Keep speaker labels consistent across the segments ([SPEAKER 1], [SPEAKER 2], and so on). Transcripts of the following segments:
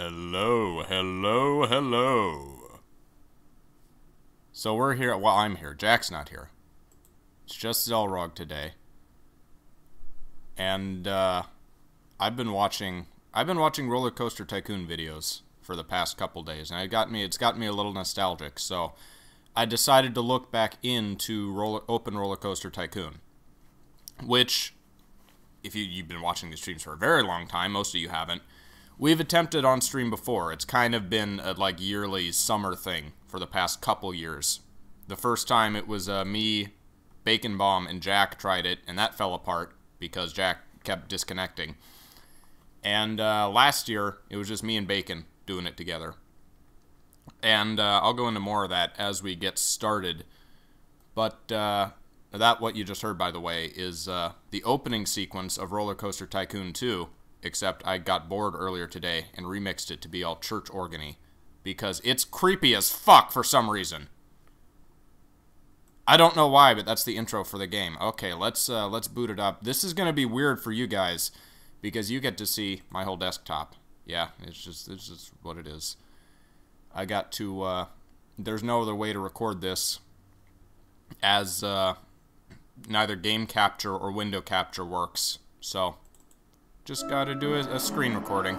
[SPEAKER 1] Hello, hello, hello. So we're here. Well, I'm here. Jack's not here. It's just Xelrog today. And I've been watching Roller Coaster Tycoon videos for the past couple days, and it's got me a little nostalgic. So I decided to look back into Open Roller Coaster Tycoon, which, if you've been watching these streams for a very long time, most of you haven't. We've attempted on stream before. It's kind of been a yearly summer thing for the past couple years. The first time it was me, Bacon Bomb, and Jack tried it, and that fell apart because Jack kept disconnecting. And last year, it was just me and Bacon doing it together. And I'll go into more of that as we get started. But what you just heard, by the way, is the opening sequence of Roller Coaster Tycoon 2, except I got bored earlier today and remixed it to be all church organy, because it's creepy as fuck for some reason. I don't know why, but that's the intro for the game. Okay, let's boot it up. This is gonna be weird for you guys, because you get to see my whole desktop. Yeah, it's just what it is. I got to, there's no other way to record this, as neither game capture or window capture works, so just gotta do a screen recording.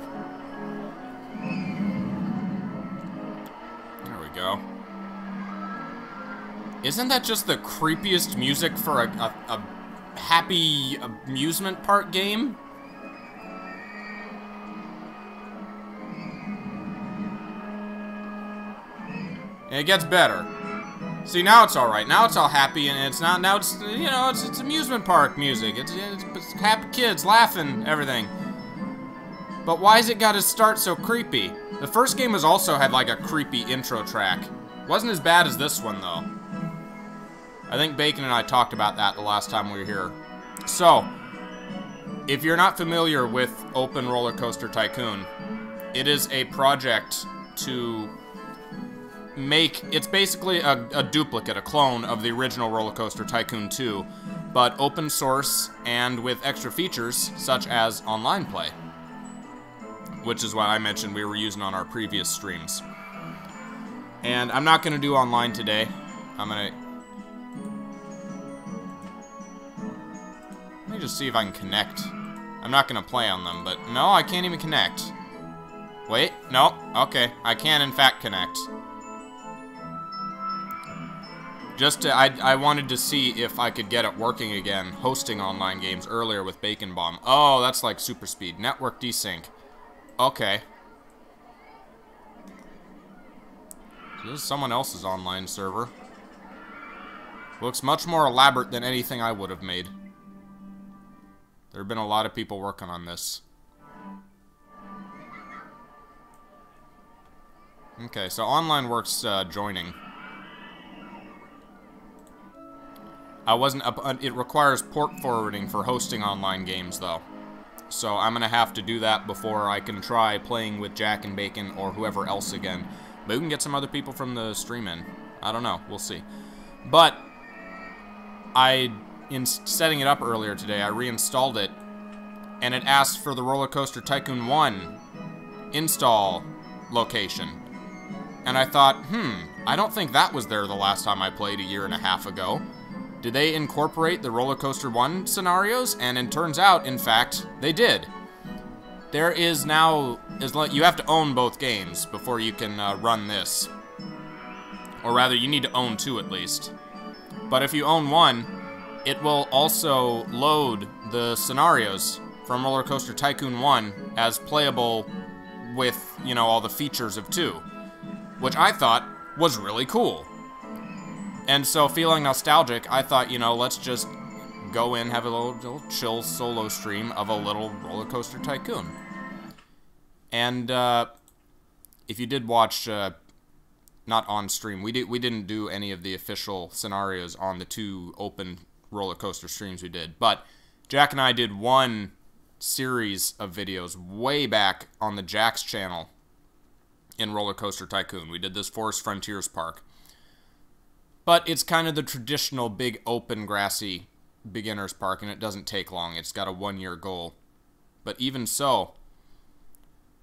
[SPEAKER 1] There we go. Isn't that just the creepiest music for a happy amusement park game? And it gets better. See, now it's alright. Now it's all happy, and it's not, now it's, you know, it's amusement park music. It's happy kids laughing, everything. But why has it got to start so creepy? The first game also had like a creepy intro track. Wasn't as bad as this one, though. I think Bacon and I talked about that the last time we were here. So, if you're not familiar with Open Roller Coaster Tycoon, it is a project to it's basically a duplicate, a clone of the original Roller Coaster Tycoon 2, but open source and with extra features such as online play, which is what I mentioned we were using on our previous streams. And I'm not going to do online today. Let me just see if I can connect. I'm not going to play on them, but no, I can't even connect. Wait, no, okay, I can in fact connect. I wanted to see if I could get it working again, hosting online games earlier with Bacon Bomb. Oh, that's like super speed. Network desync. Okay. So this is someone else's online server. Looks much more elaborate than anything I would have made. There have been a lot of people working on this. Okay, so online works joining. It requires port forwarding for hosting online games, though. So I'm gonna have to do that before I can try playing with Jack and Bacon or whoever else again. Maybe we can get some other people from the stream in. I don't know, we'll see. But in setting it up earlier today, I reinstalled it, and it asked for the Roller Coaster Tycoon 1 install location. And I thought, I don't think that was there the last time I played a year and a half ago. Did they incorporate the Roller Coaster 1 scenarios? And it turns out, in fact, they did. There is now, you have to own both games before you can run this. Or rather, you need to own 2 at least. But if you own 1, it will also load the scenarios from Roller Coaster Tycoon 1 as playable with, you know, all the features of 2. Which I thought was really cool. And so, feeling nostalgic, I thought, you know, let's just go in, have a little chill solo stream of a little Roller Coaster Tycoon. And if you did watch, not on stream, we didn't do any of the official scenarios on the 2 open roller coaster streams we did, but Jack and I did one series of videos way back on the Jack's channel in Roller Coaster Tycoon. We did this Forest Frontiers Park. But it's kind of the traditional big open grassy beginner's park, and it doesn't take long. It's got a 1-year goal. But even so,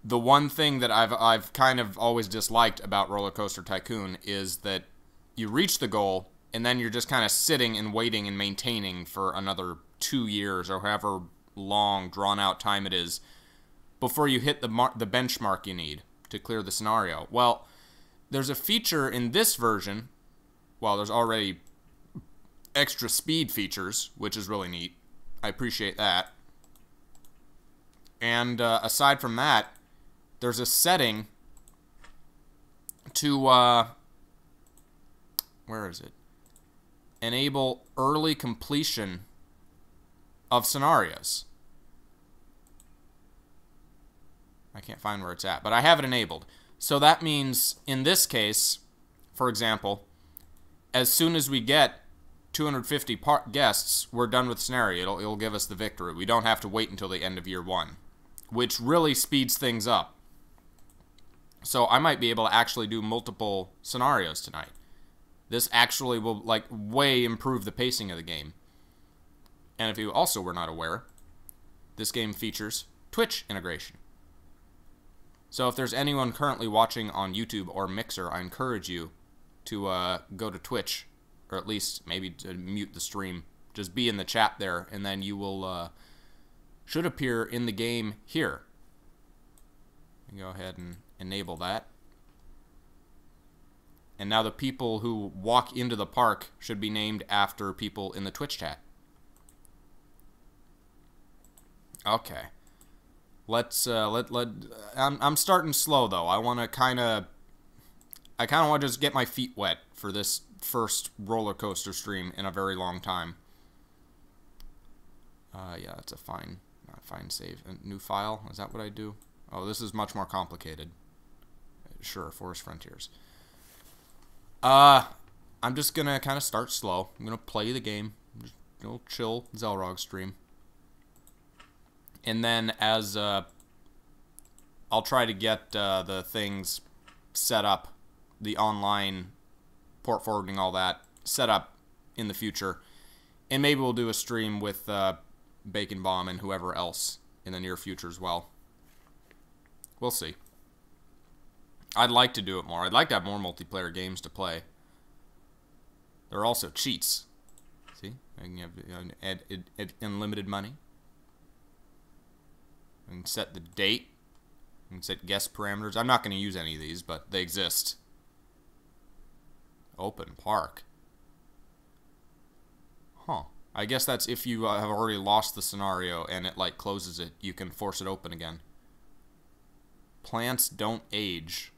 [SPEAKER 1] The one thing that I've kind of always disliked about Roller Coaster Tycoon is that you reach the goal, and then you're just kind of sitting and waiting and maintaining for another 2 years or however long, drawn-out time it is before you hit the benchmark you need to clear the scenario. Well, there's a feature in this version. Well, there's already extra speed features, which is really neat. I appreciate that. And aside from that, there's a setting to, where is it? Enable early completion of scenarios. I can't find where it's at, but I have it enabled. So that means, in this case, for example, as soon as we get 250 guests, we're done with the scenario. It'll give us the victory. We don't have to wait until the end of year 1, which really speeds things up. So I might be able to actually do multiple scenarios tonight. This actually will, like, way improve the pacing of the game. And if you also were not aware, this game features Twitch integration. So if there's anyone currently watching on YouTube or Mixer, I encourage you to go to Twitch, or at least maybe to mute the stream. Just be in the chat there, and then you will should appear in the game here. Go ahead and enable that. And now the people who walk into the park should be named after people in the Twitch chat. Okay. Let's I'm starting slow though. I want to kind of want to just get my feet wet for this first roller coaster stream in a very long time. Yeah, that's a fine save. A new file, is that what I do? Oh, this is much more complicated. Sure, Forest Frontiers. I'm just gonna kind of start slow. I'm gonna play the game. Just a little chill Xelrog stream. And then as I'll try to get the things set up, the online port forwarding, all that set up in the future, and maybe we'll do a stream with Bacon Bomb and whoever else in the near future as well. We'll see. I'd like to do it more. I'd like to have more multiplayer games to play. There are also cheats. See, I can have unlimited money. I can set the date. I can set guest parameters. I'm not going to use any of these, but they exist. Open park. Huh. I guess that's if you have already lost the scenario and it like closes it, you can force it open again. Plants don't age.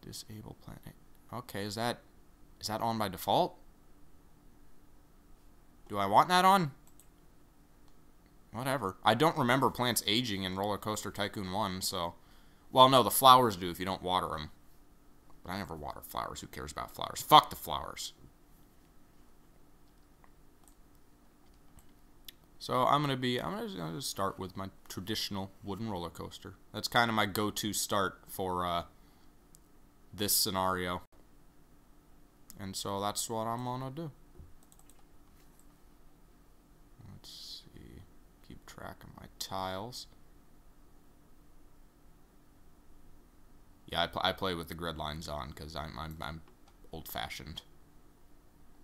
[SPEAKER 1] Disable plant. Okay, is that on by default? Do I want that on? Whatever. I don't remember plants aging in Roller Coaster Tycoon 1, so... Well, no, the flowers do if you don't water them. But I never water flowers. Who cares about flowers? Fuck the flowers. So I'm gonna start with my traditional wooden roller coaster. That's kind of my go-to start for this scenario. And so that's what I'm gonna do. Let's see. Keep track of my tiles. Yeah, I play with the grid lines on because I'm old-fashioned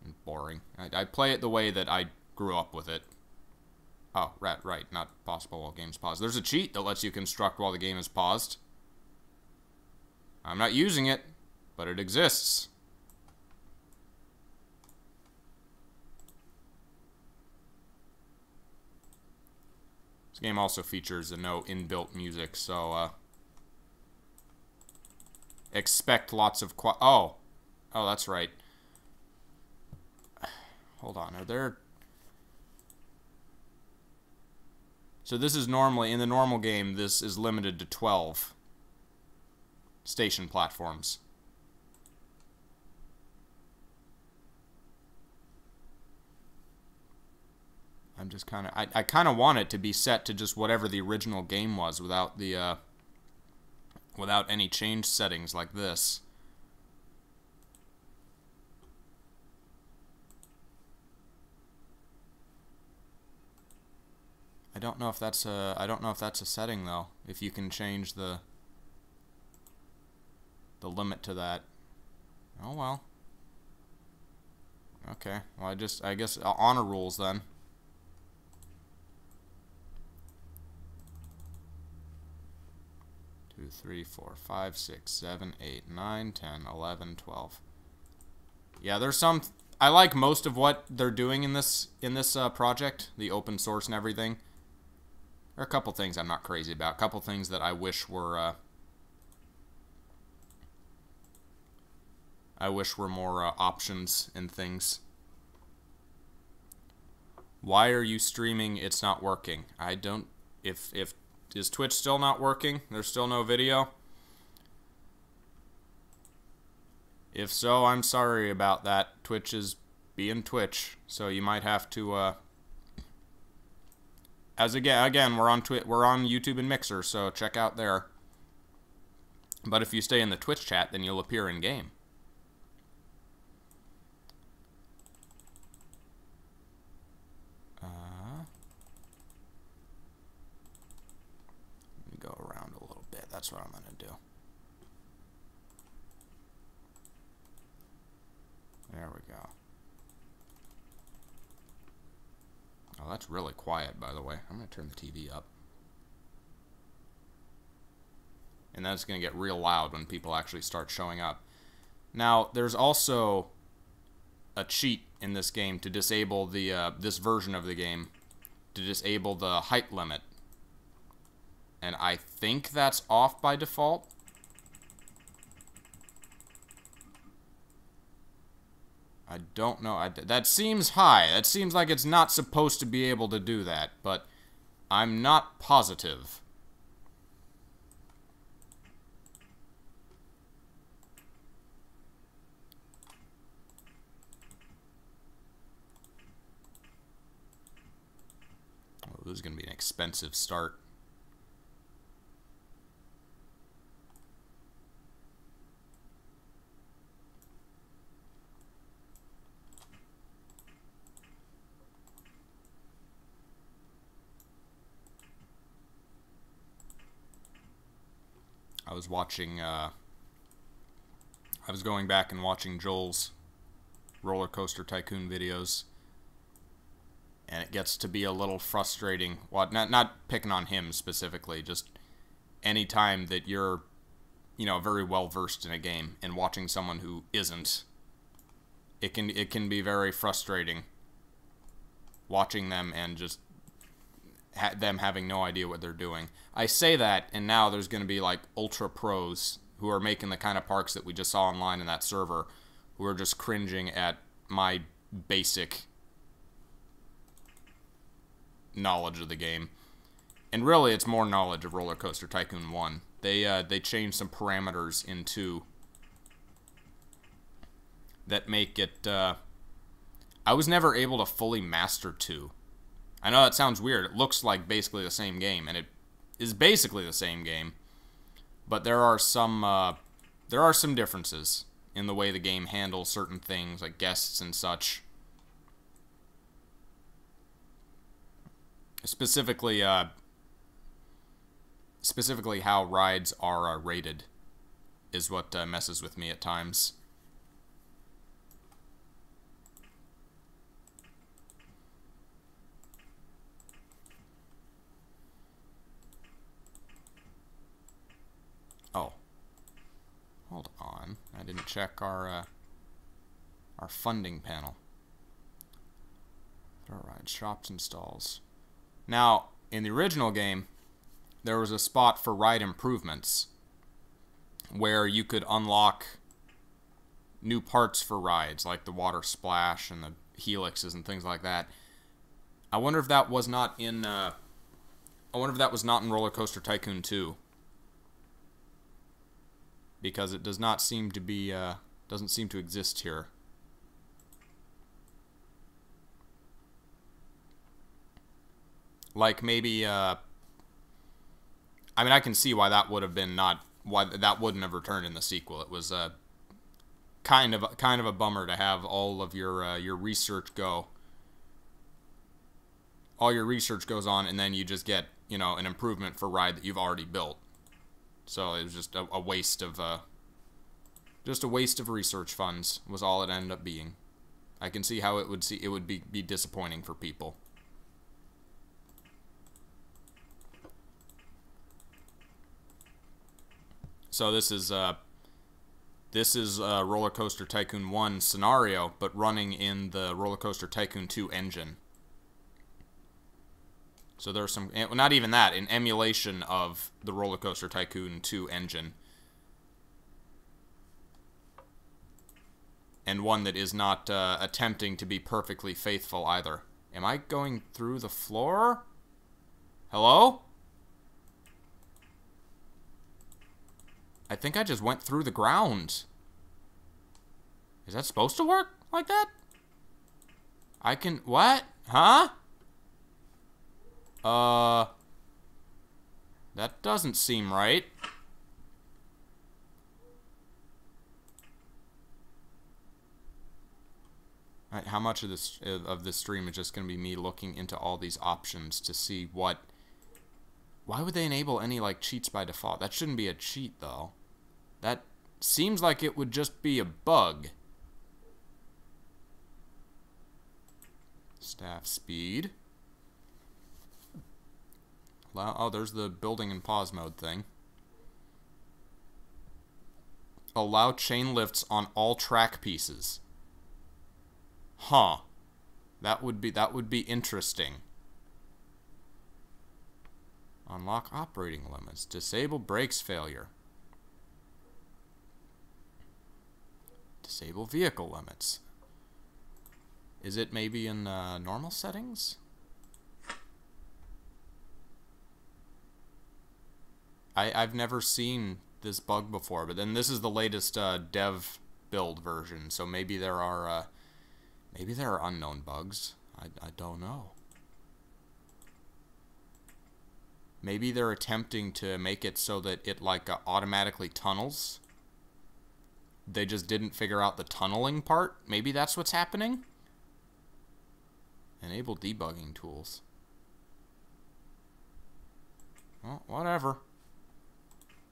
[SPEAKER 1] and boring. I play it the way that I grew up with it. Oh, right. Not possible while game's paused. There's a cheat that lets you construct while the game is paused. I'm not using it, but it exists. This game also features no inbuilt music, so expect lots of oh, that's right. Hold on, are there... So this is normally, in the normal game, this is limited to 12 station platforms. I'm just kind of, I kind of want it to be set to just whatever the original game was without the, without any change settings like this. I don't know if that's a setting though. If you can change the limit to that. Oh well. Okay. Well, I guess honor rules then. 2, 3, 4, 5, 6, 7, 8, 9, 10, 11, 12. Yeah, there's some. I like most of what they're doing in this project, the open source and everything. There are a couple things I'm not crazy about. A couple things that I wish were more options and things. Why are you streaming? It's not working. I don't. If is Twitch still not working? There's still no video? If so, I'm sorry about that. Twitch is being Twitch, so you might have to again, we're on YouTube and Mixer, so check out there. But if you stay in the Twitch chat, then you'll appear in game. Let me go around a little bit. That's what I'm going to do. There we go. Oh, that's really quiet, by the way. I'm going to turn the TV up. And that's going to get real loud when people actually start showing up. Now, there's also a cheat in this game to disable the this version of the game, to disable the height limit. And I think that's off by default. I don't know. That seems high. That seems like it's not supposed to be able to do that, but I'm not positive. Oh, this is going to be an expensive start. I was watching, I was going back and watching Joel's Roller Coaster Tycoon videos, and it gets to be a little frustrating. Well, not picking on him specifically, just any time that you're, you know, very well versed in a game and watching someone who isn't, it can be very frustrating watching them and just them having no idea what they're doing. I say that, and now there's going to be like ultra pros who are making the kind of parks that we just saw online in that server, who are just cringing at my basic knowledge of the game. And really, it's more knowledge of Roller Coaster Tycoon 1. They changed some parameters in 2 that make it. I was never able to fully master 2. I know that sounds weird. It looks like basically the same game, and it is basically the same game. But there are some differences in the way the game handles certain things, like guests and such. Specifically how rides are rated is what messes with me at times. Oh, hold on. I didn't check our funding panel. Alright, shops and stalls. Now, in the original game, there was a spot for ride improvements where you could unlock new parts for rides, like the water splash and the helixes and things like that. I wonder if that was not in Roller Coaster Tycoon 2. Because it does not seem to be, doesn't seem to exist here. Like maybe, I mean, I can see why that would have been why that wouldn't have returned in the sequel. It was kind of a bummer to have all of your research go. all your research goes on, and then you just get, you know, an improvement for ride that you've already built. So it was just a waste of, research funds was all it ended up being. I can see how it would be disappointing for people. So this is Roller Coaster Tycoon 1 scenario, but running in the Roller Coaster Tycoon 2 engine. So there's some, not even that, an emulation of the Roller Coaster Tycoon 2 engine. And one that is not attempting to be perfectly faithful either. Am I going through the floor? Hello? I think I just went through the ground. Is that supposed to work like that? I can... What? Huh? That doesn't seem right. Alright, how much of this stream is just going to be me looking into all these options to see what... Why would they enable any, like, cheats by default? That shouldn't be a cheat, though. That seems like it would just be a bug. Staff speed. Oh, there's the building and pause mode thing. Allow chain lifts on all track pieces. Huh. That would be interesting. Unlock operating limits. Disable brakes failure. Disable vehicle limits. Is it maybe in normal settings? I've never seen this bug before, but then this is the latest dev build version, so maybe there are unknown bugs. I don't know. Maybe they're attempting to make it so that it like automatically tunnels. They just didn't figure out the tunneling part. Maybe that's what's happening. Enable debugging tools. Well, whatever.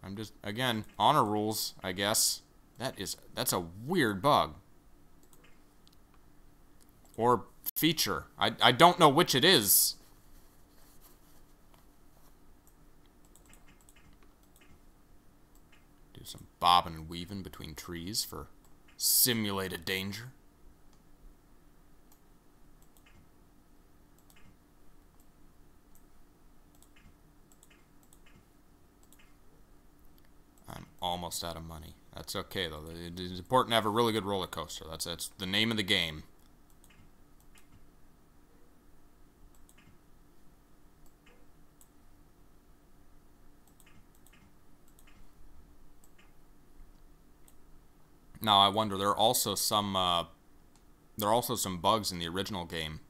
[SPEAKER 1] I'm just, again, honor rules, I guess. That's a weird bug. Or feature. I don't know which it is. Do some bobbing and weaving between trees for simulated danger. I'm almost out of money. That's okay, though. It's important to have a really good roller coaster. That's the name of the game. Now, I wonder, there are also some bugs in the original game,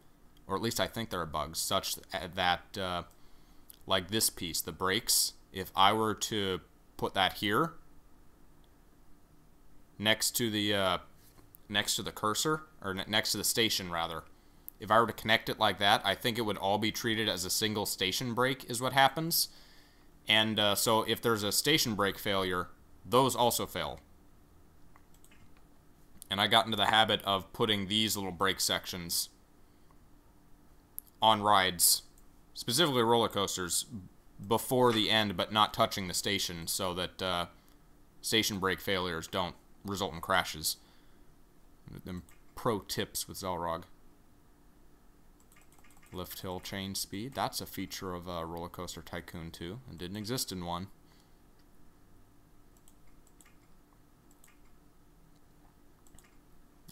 [SPEAKER 1] or at least I think there are bugs, such that, like this piece, the brakes, if I were to put that here, next to the cursor, or next to the station, rather, if I were to connect it like that, I think it would all be treated as a single station brake, is what happens. And so if there's a station brake failure, those also fail. And I got into the habit of putting these little brake sections on rides, specifically roller coasters, before the end, but not touching the station, so that station brake failures don't result in crashes. Them pro tips with Xelrog. Lift hill chain speed. That's a feature of Roller Coaster Tycoon 2. It didn't exist in 1.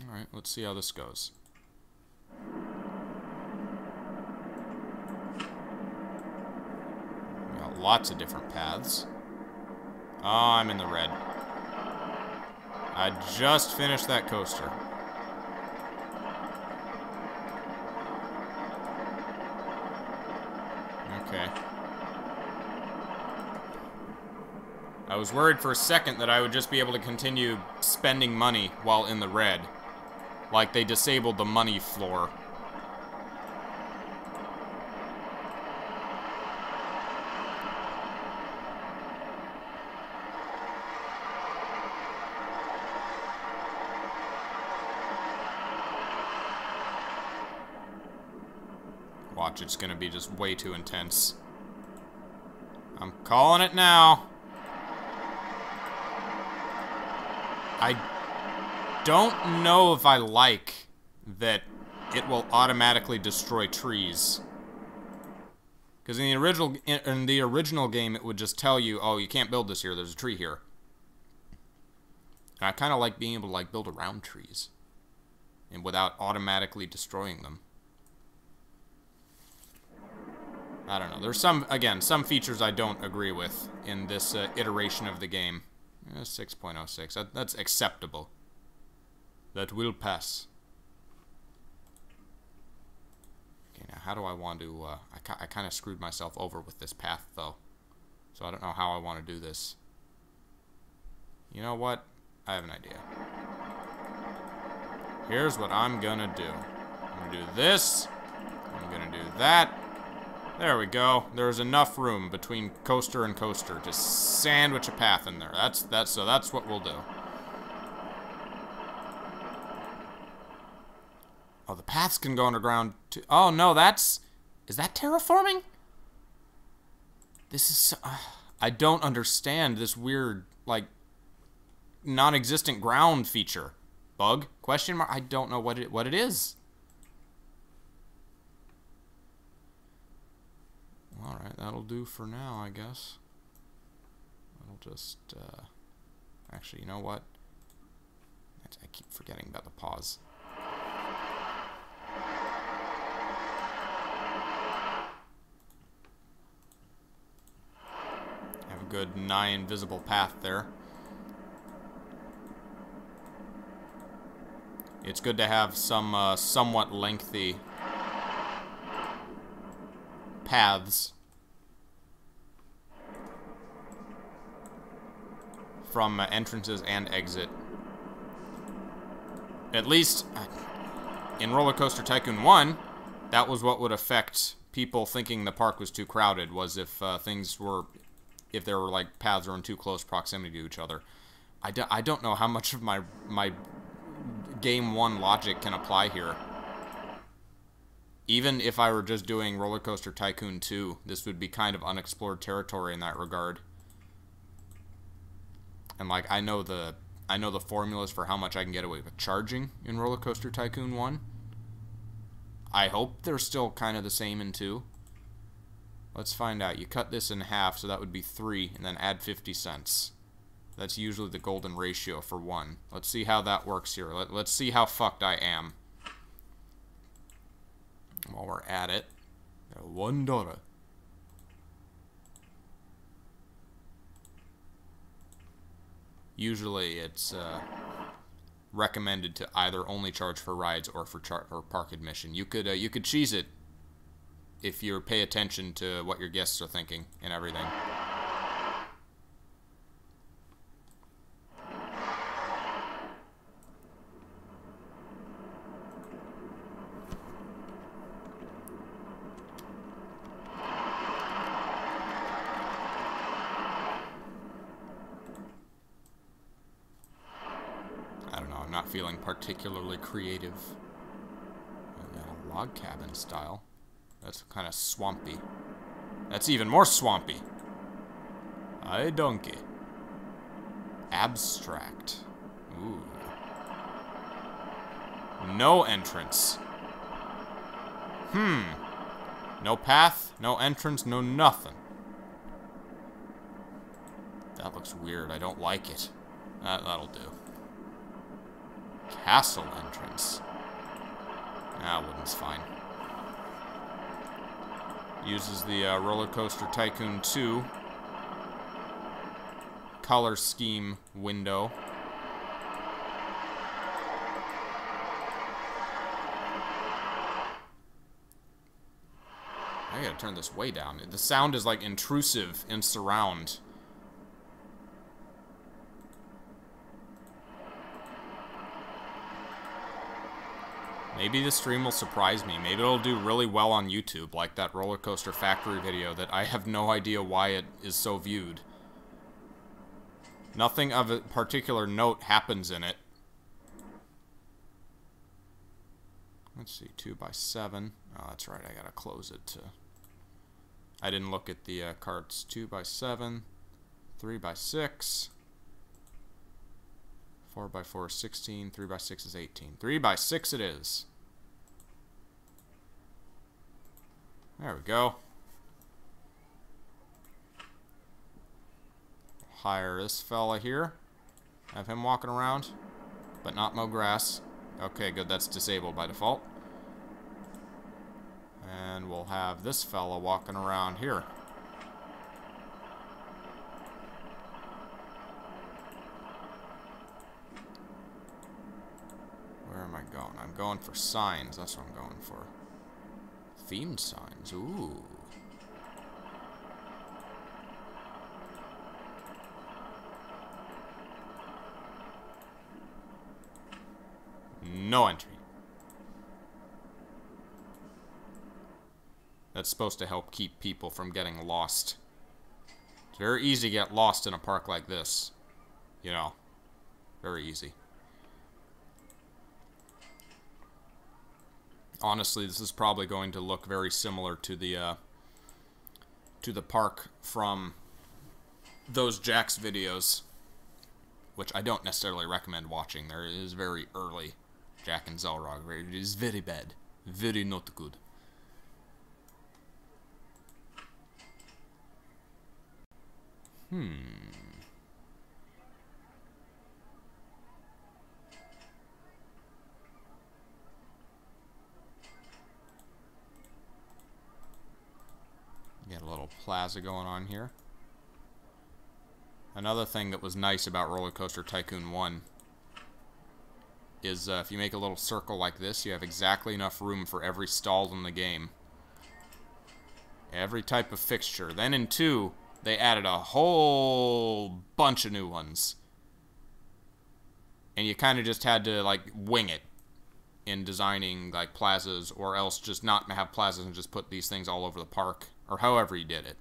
[SPEAKER 1] Alright, let's see how this goes. We got lots of different paths. Oh, I'm in the red. I just finished that coaster. Okay. I was worried for a second that I would just be able to continue spending money while in the red. Like they disabled the money floor. Watch, it's gonna be just way too intense. I'm calling it now. I don't know if I like that it will automatically destroy trees. Because in the original game, it would just tell you, oh, you can't build this here, there's a tree here. And I kind of like being able to like build around trees. And without automatically destroying them. I don't know. There's some, again, some features I don't agree with in this iteration of the game. 6.06. That's acceptable. That will pass. Okay, now how do I want to... I kind of screwed myself over with this path, though. So I don't know how I want to do this. You know what? I have an idea. Here's what I'm gonna do. I'm gonna do this. I'm gonna do that. There we go. There's enough room between coaster and coaster to sandwich a path in there. So that's what we'll do. Oh, the paths can go underground too. Oh no, is that terraforming? This is so, I don't understand this weird like non-existent ground feature. Bug? Question mark? I don't know what it is. Alright, that'll do for now, I guess. I'll just, actually, you know what? I keep forgetting about the pause. Have a good nigh invisible path there. It's good to have some, somewhat lengthy paths from entrances and exit. At least in Roller Coaster Tycoon 1, that was what would affect people thinking the park was too crowded, was if if there were like paths were in too close proximity to each other. I don't know how much of my Game 1 logic can apply here. Even if I were just doing Roller Coaster Tycoon 2, this would be kind of unexplored territory in that regard. And like I know the formulas for how much I can get away with charging in Roller Coaster Tycoon 1. I hope they're still kind of the same in 2. Let's find out. You cut this in half, so that would be 3, and then add 50 cents. That's usually the golden ratio for 1. Let's see how that works here. Let's see how fucked I am. While we're at it, $1. Usually it's recommended to either only charge for rides or for park admission. You could cheese it if you pay attention to what your guests are thinking and everything. Not feeling particularly creative. A log cabin style. That's kind of swampy. That's even more swampy. Aye, donkey. Abstract. Ooh. No entrance. No path, no entrance, no nothing. That looks weird. I don't like it. That'll do. Castle entrance. Wooden's fine. Uses the Roller Coaster Tycoon 2 color scheme window. I gotta turn this way down. The sound is like intrusive in surround. Maybe this stream will surprise me. Maybe it'll do really well on YouTube, like that Roller Coaster Factory video that I have no idea why it is so viewed. Nothing of a particular note happens in it. Let's see, 2 by 7. Oh, that's right, I gotta close it to... I didn't look at the carts. 2 by 7, 3 by 6, 4 by 4 is 16, 3 by 6 is 18. 3 by 6 it is. There we go. Hire this fella here. Have him walking around, but not mow grass. Okay, good, that's disabled by default. And we'll have this fella walking around here. Where am I going? I'm going for signs. That's what I'm going for. Themed signs. Ooh. No entry. That's supposed to help keep people from getting lost. It's very easy to get lost in a park like this. You know, very easy. Honestly, this is probably going to look very similar to the park from those Jack's videos, which I don't necessarily recommend watching. There is very early Jack and Xelrog. It is very bad. Very not good. Get a little plaza going on here. Another thing that was nice about Roller Coaster Tycoon 1 is if you make a little circle like this, you have exactly enough room for every stall in the game. Every type of fixture. Then in 2, they added a whole bunch of new ones. And you kind of just had to, like, wing it in designing, like, plazas, or else just not have plazas and just put these things all over the park, or however you did it.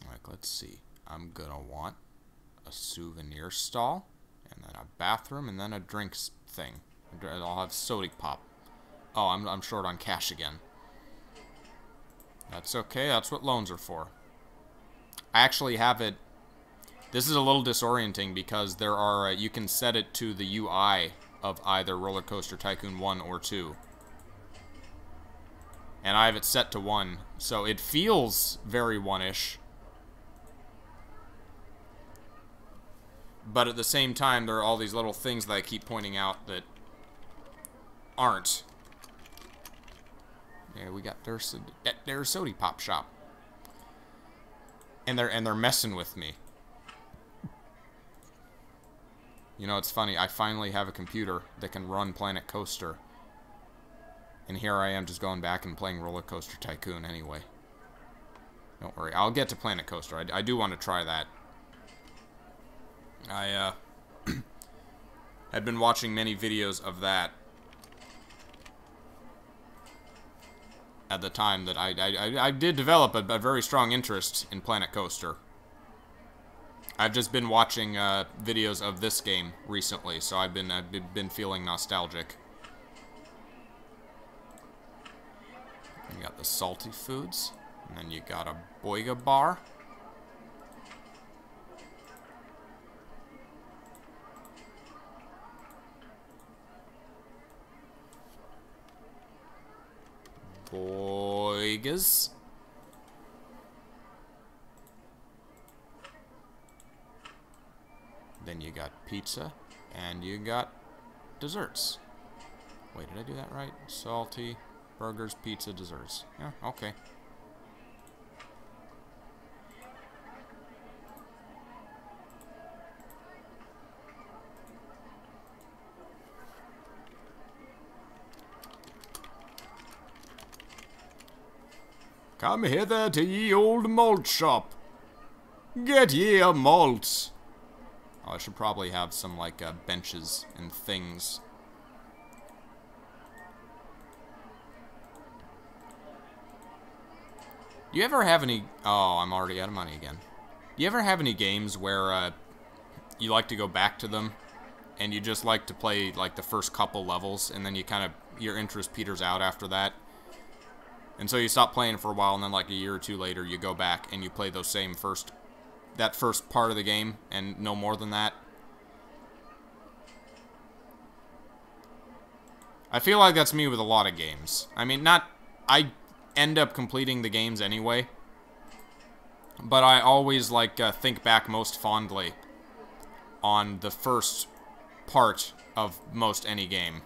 [SPEAKER 1] Like, let's see. I'm gonna want a souvenir stall, and then a bathroom, and then a drinks thing. I'll have soda pop. Oh, I'm short on cash again. That's okay, that's what loans are for. I actually have it... This is a little disorienting because there are... you can set it to the UI of either Roller Coaster Tycoon 1 or 2. And I have it set to 1, so it feels very 1-ish. But at the same time, there are all these little things that I keep pointing out that aren't. Yeah, we got their soda pop shop, and they're messing with me. You know, it's funny. I finally have a computer that can run Planet Coaster, and here I am just going back and playing Roller Coaster Tycoon anyway. Don't worry, I'll get to Planet Coaster. I do want to try that. I had been watching many videos of that at the time that I did develop a very strong interest in Planet Coaster. I've just been watching videos of this game recently, so I've been feeling nostalgic. You got the salty foods, and then you got a Boiga bar. Boigas. Then you got pizza, and you got desserts. Wait, did I do that right? Salty, burgers, pizza, desserts. Yeah, okay. Come hither to ye old malt shop. Get ye a malt. Oh, I should probably have some, like, benches and things. Do you ever have any... Oh, I'm already out of money again. Do you ever have any games where, you like to go back to them, and you just like to play like the first couple levels, and then you kind of, your interest peters out after that. And so you stop playing for a while, and then like a year or two later, you go back and you play those same that first part of the game, and no more than that. I feel like that's me with a lot of games. I mean, I end up completing the games anyway, but I always like think back most fondly on the first part of most any game.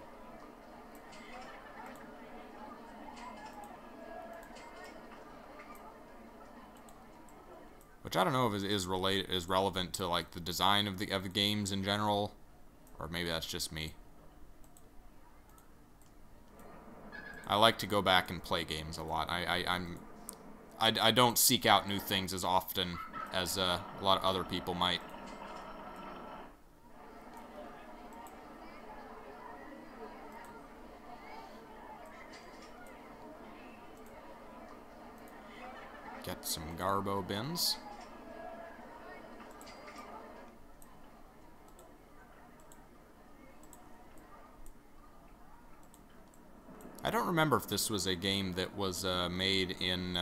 [SPEAKER 1] Which I don't know if is relevant to like the design of the games in general, or maybe that's just me. I like to go back and play games a lot. I don't seek out new things as often as a lot of other people might. Get some Garbo bins. I don't remember if this was a game that was made in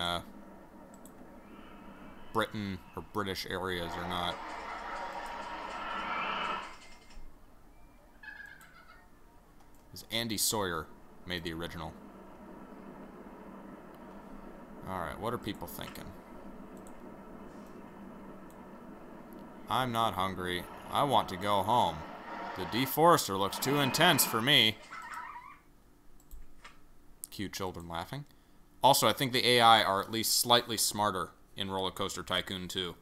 [SPEAKER 1] Britain or British areas or not. Because Andy Sawyer made the original. Alright, what are people thinking? I'm not hungry. I want to go home. The deforester looks too intense for me. Cute children laughing. Also, I think the AI are at least slightly smarter in Roller Coaster Tycoon 2.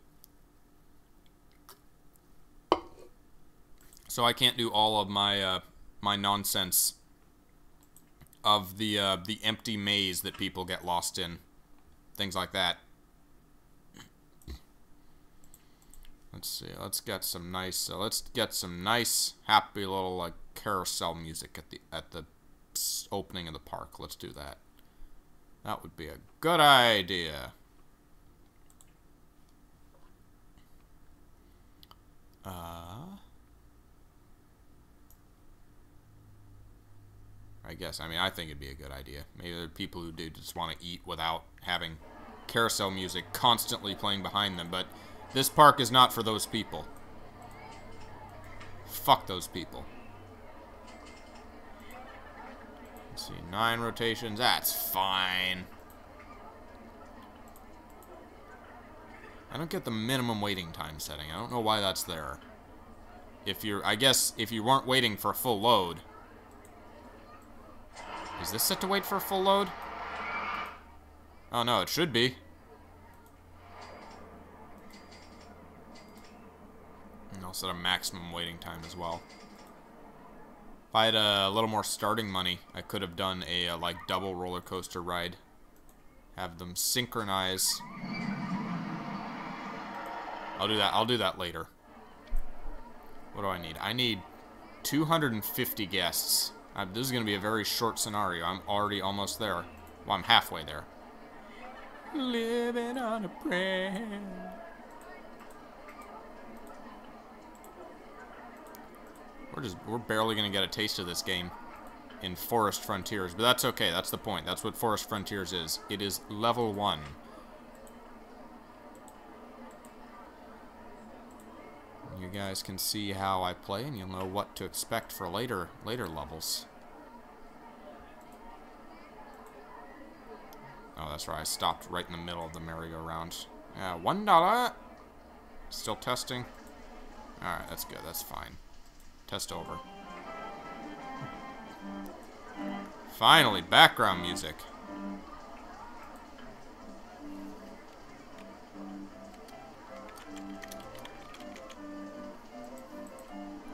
[SPEAKER 1] So I can't do all of my my nonsense of the empty maze that people get lost in. Things like that. Let's see. Let's get some nice happy little like carousel music at the opening of the park. Let's do that. That would be a good idea. I mean, I think it'd be a good idea. Maybe there are people who do just want to eat without having carousel music constantly playing behind them, but this park is not for those people. Fuck those people. Let's see, 9 rotations. That's fine. I don't get the minimum waiting time setting. I don't know why that's there. I guess if you weren't waiting for a full load. Is this set to wait for a full load? Oh no, it should be. And I'll set a maximum waiting time as well. If I had a little more starting money, I could have done a like double roller coaster ride. Have them synchronize. I'll do that later. What do I need? I need 250 guests. This is going to be a very short scenario. I'm already almost there. Well, I'm halfway there. Living on a prayer. We're barely going to get a taste of this game in Forest Frontiers, but that's okay. That's the point. That's what Forest Frontiers is. It is level 1. You guys can see how I play, and you'll know what to expect for later levels. Oh, that's right. I stopped right in the middle of the merry-go-round. $1. Still testing. Alright, that's good. That's fine. Test over. Finally, background music.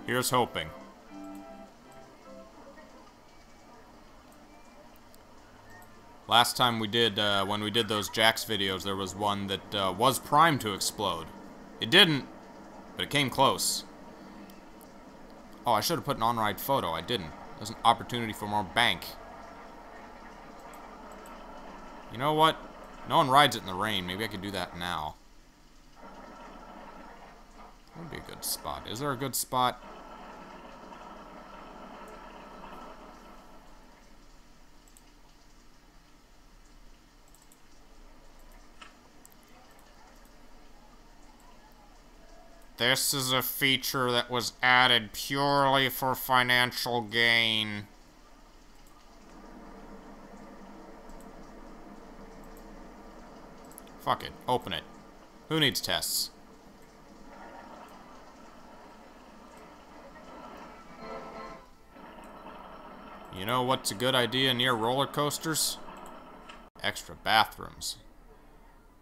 [SPEAKER 1] Here's hoping. Last time we did, when we did those Jax videos, there was one that was primed to explode. It didn't, but it came close. Oh, I should have put an on-ride photo. I didn't. There's an opportunity for more bank. You know what? No one rides it in the rain. Maybe I could do that now. Would be a good spot. Is there a good spot? This is a feature that was added purely for financial gain. Fuck it. Open it. Who needs tests? You know what's a good idea near roller coasters? Extra bathrooms.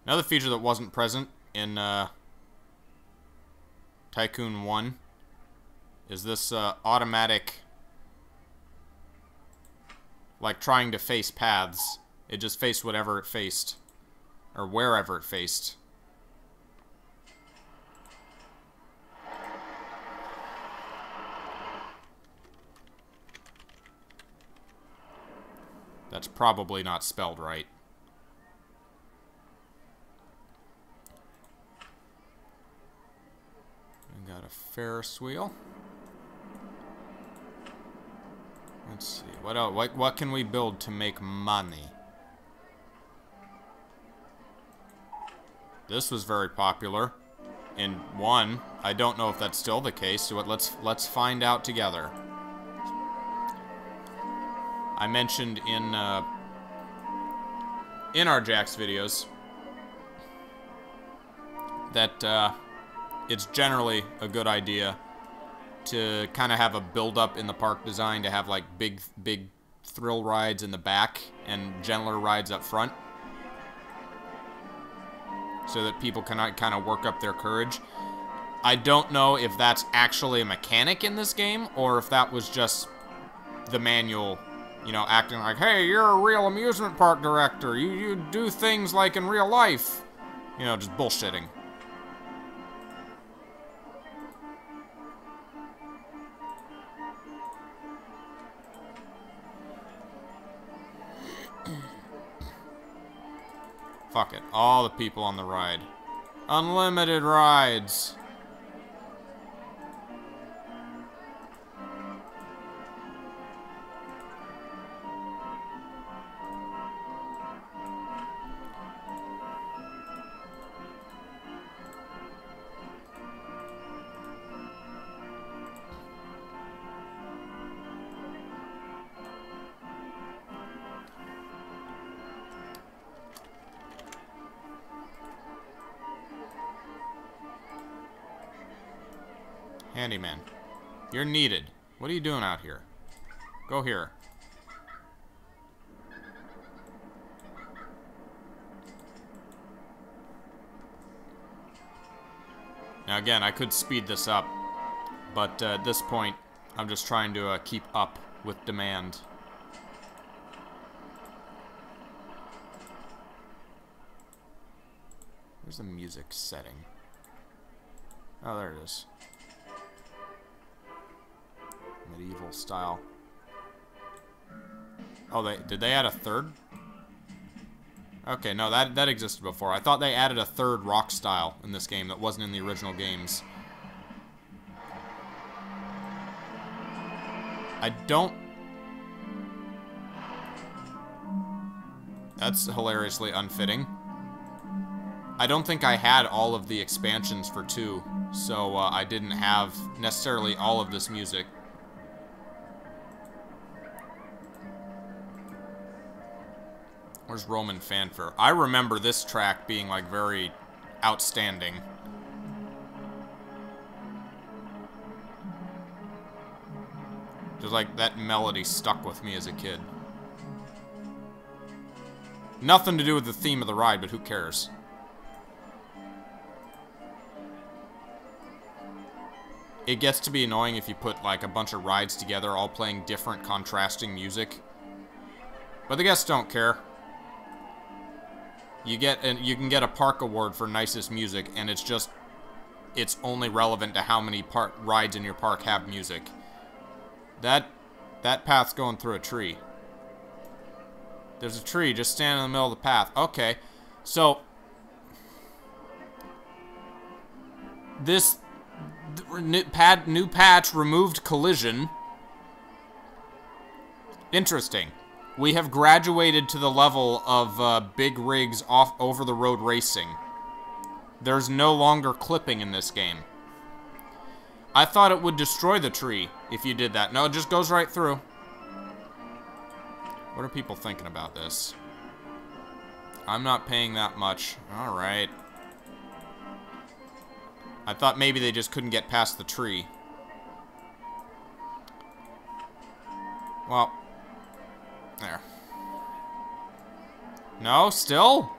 [SPEAKER 1] Another feature that wasn't present in Tycoon 1 is this automatic, like trying to face paths. It just faced whatever it faced, or wherever it faced. That's probably not spelled right. We got a Ferris wheel. Let's see. What else? What can we build to make money? This was very popular in 1. I don't know if that's still the case, so let's find out together. I mentioned in our Jax videos that it's generally a good idea to kind of have a build-up in the park design, to have like big thrill rides in the back and gentler rides up front, so that people can kind of work up their courage. I don't know if that's actually a mechanic in this game, or if that was just the manual, you know, acting like, hey, you're a real amusement park director. You do things like in real life. You know, just bullshitting. Fuck it. All the people on the ride. Unlimited rides. Handyman, you're needed. What are you doing out here? Go here. Now again, I could speed this up, but at this point, I'm just trying to keep up with demand. Where's the music setting? Oh, there it is. Medieval style. Oh, did they add a third? Okay, no, that existed before. I thought they added a third rock style in this game that wasn't in the original games. I don't... That's hilariously unfitting. I don't think I had all of the expansions for 2, so I didn't have necessarily all of this music. Where's Roman Fanfare? I remember this track being, like, very outstanding. Just, like, that melody stuck with me as a kid. Nothing to do with the theme of the ride, but who cares? It gets to be annoying if you put, like, a bunch of rides together all playing different contrasting music. But the guests don't care. You can get a park award for nicest music, and it's only relevant to how many rides in your park have music. That path's going through a tree. There's a tree just standing in the middle of the path. Okay, so New patch removed collision. Interesting. We have graduated to the level of big rigs off over-the-road racing. There's no longer clipping in this game. I thought it would destroy the tree if you did that. No, it just goes right through. What are people thinking about this? I'm not paying that much. Alright. I thought maybe they just couldn't get past the tree. Well. There. No, still?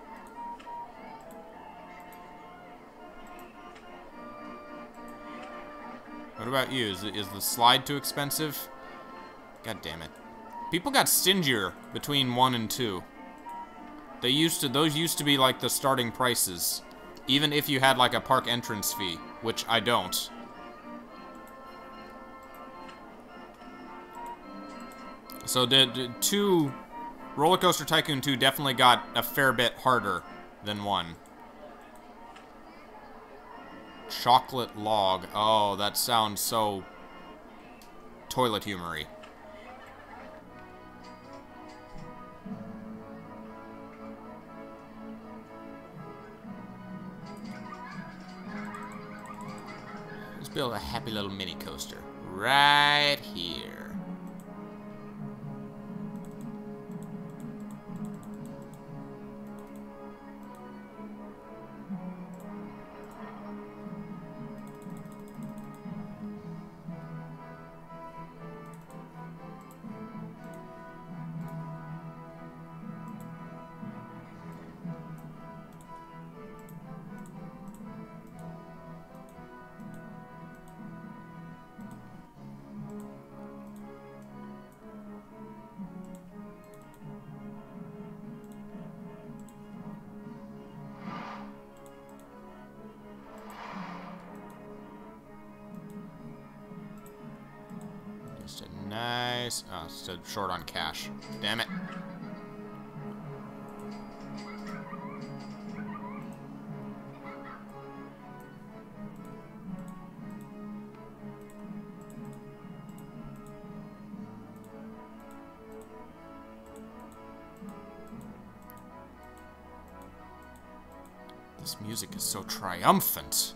[SPEAKER 1] What about you? Is the slide too expensive? God damn it. People got stingier between 1 and 2. Those used to be like the starting prices. Even if you had like a park entrance fee, which I don't. So the 2 Roller Coaster Tycoon 2 definitely got a fair bit harder than 1. Chocolate log. Oh, that sounds so toilet humory. Let's build a happy little mini coaster right here. Nice. Oh, still short on cash. Damn it. This music is so triumphant.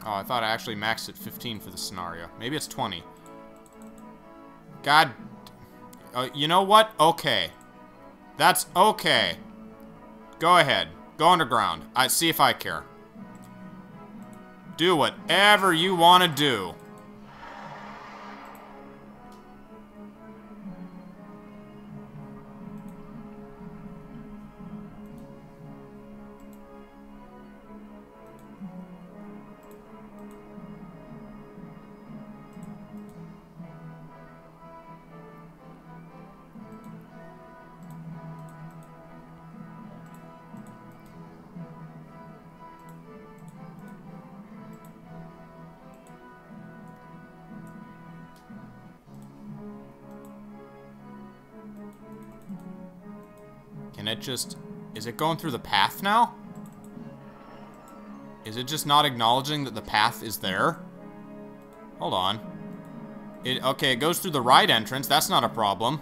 [SPEAKER 1] Oh, I thought I actually maxed at 15 for the scenario. Maybe it's 20. God. You know what? Okay. That's okay. Go ahead. Go underground. See if I care. Do whatever you want to do. Can it just... Is it going through the path now? Is it just not acknowledging that the path is there? Hold on. Okay, it goes through the right entrance. That's not a problem.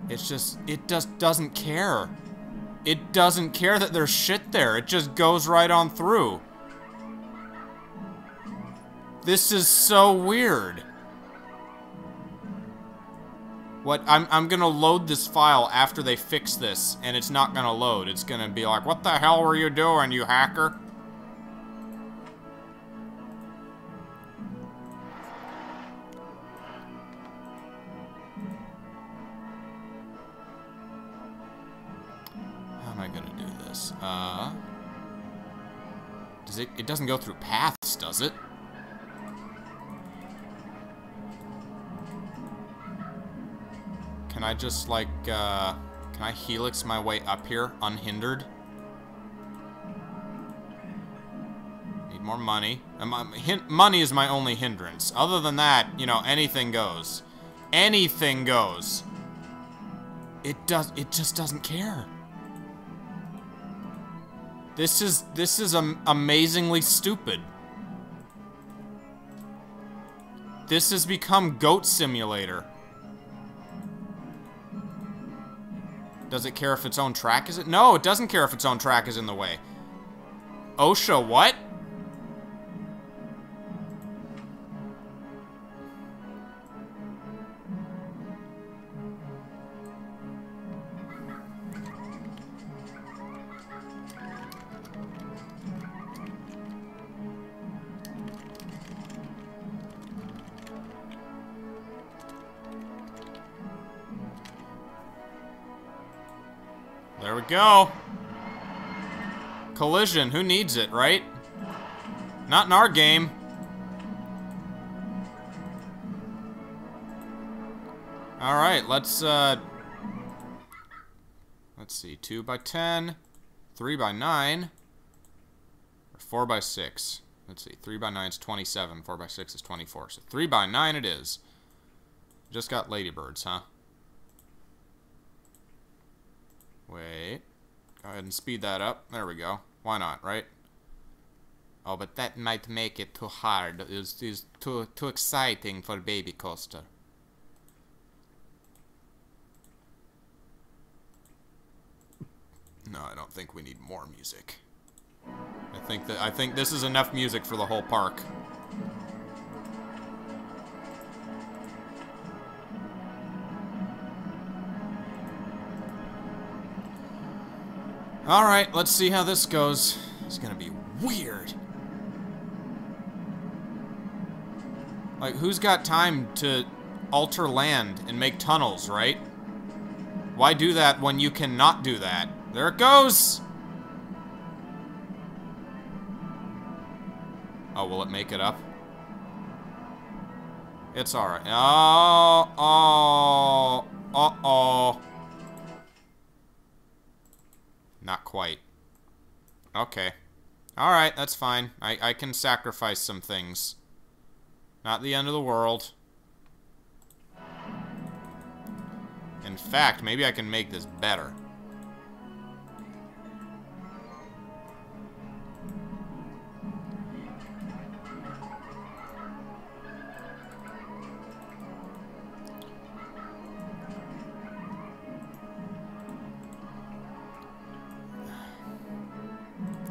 [SPEAKER 1] It's just... It just doesn't care. It doesn't care that there's shit there. It just goes right on through. This is so weird. What? I'm gonna load this file after they fix this, and it's not gonna load. It's gonna be like, what the hell were you doing, you hacker? How am I gonna do this? Does it? It doesn't go through paths, does it? Can I just, like, can I helix my way up here unhindered? Need more money. Money is my only hindrance. Other than that, you know, anything goes. Anything goes. It just doesn't care. This is amazingly stupid. This has become Goat Simulator. Does it care if its own track is it? No, it doesn't care if its own track is in the way. OSHA, what? There we go. Collision, who needs it, right? Not in our game. Alright, let's see, 2 by 10, 3 by 9, or 4 by 6. Let's see, 3 by 9 is 27, 4 by 6 is 24, so 3 by 9 it is. Just got ladybirds, huh? Wait. Go ahead and speed that up. There we go. Why not, right? Oh, but that might make it too hard. It's too exciting for Baby Coaster. No, I don't think we need more music. I think this is enough music for the whole park. Alright, let's see how this goes. It's gonna be weird. Like, who's got time to alter land and make tunnels, right? Why do that when you cannot do that? There it goes! Oh, will it make it up? It's alright. Oh. Not quite. Okay. Alright, that's fine. I can sacrifice some things. Not the end of the world. In fact, maybe I can make this better.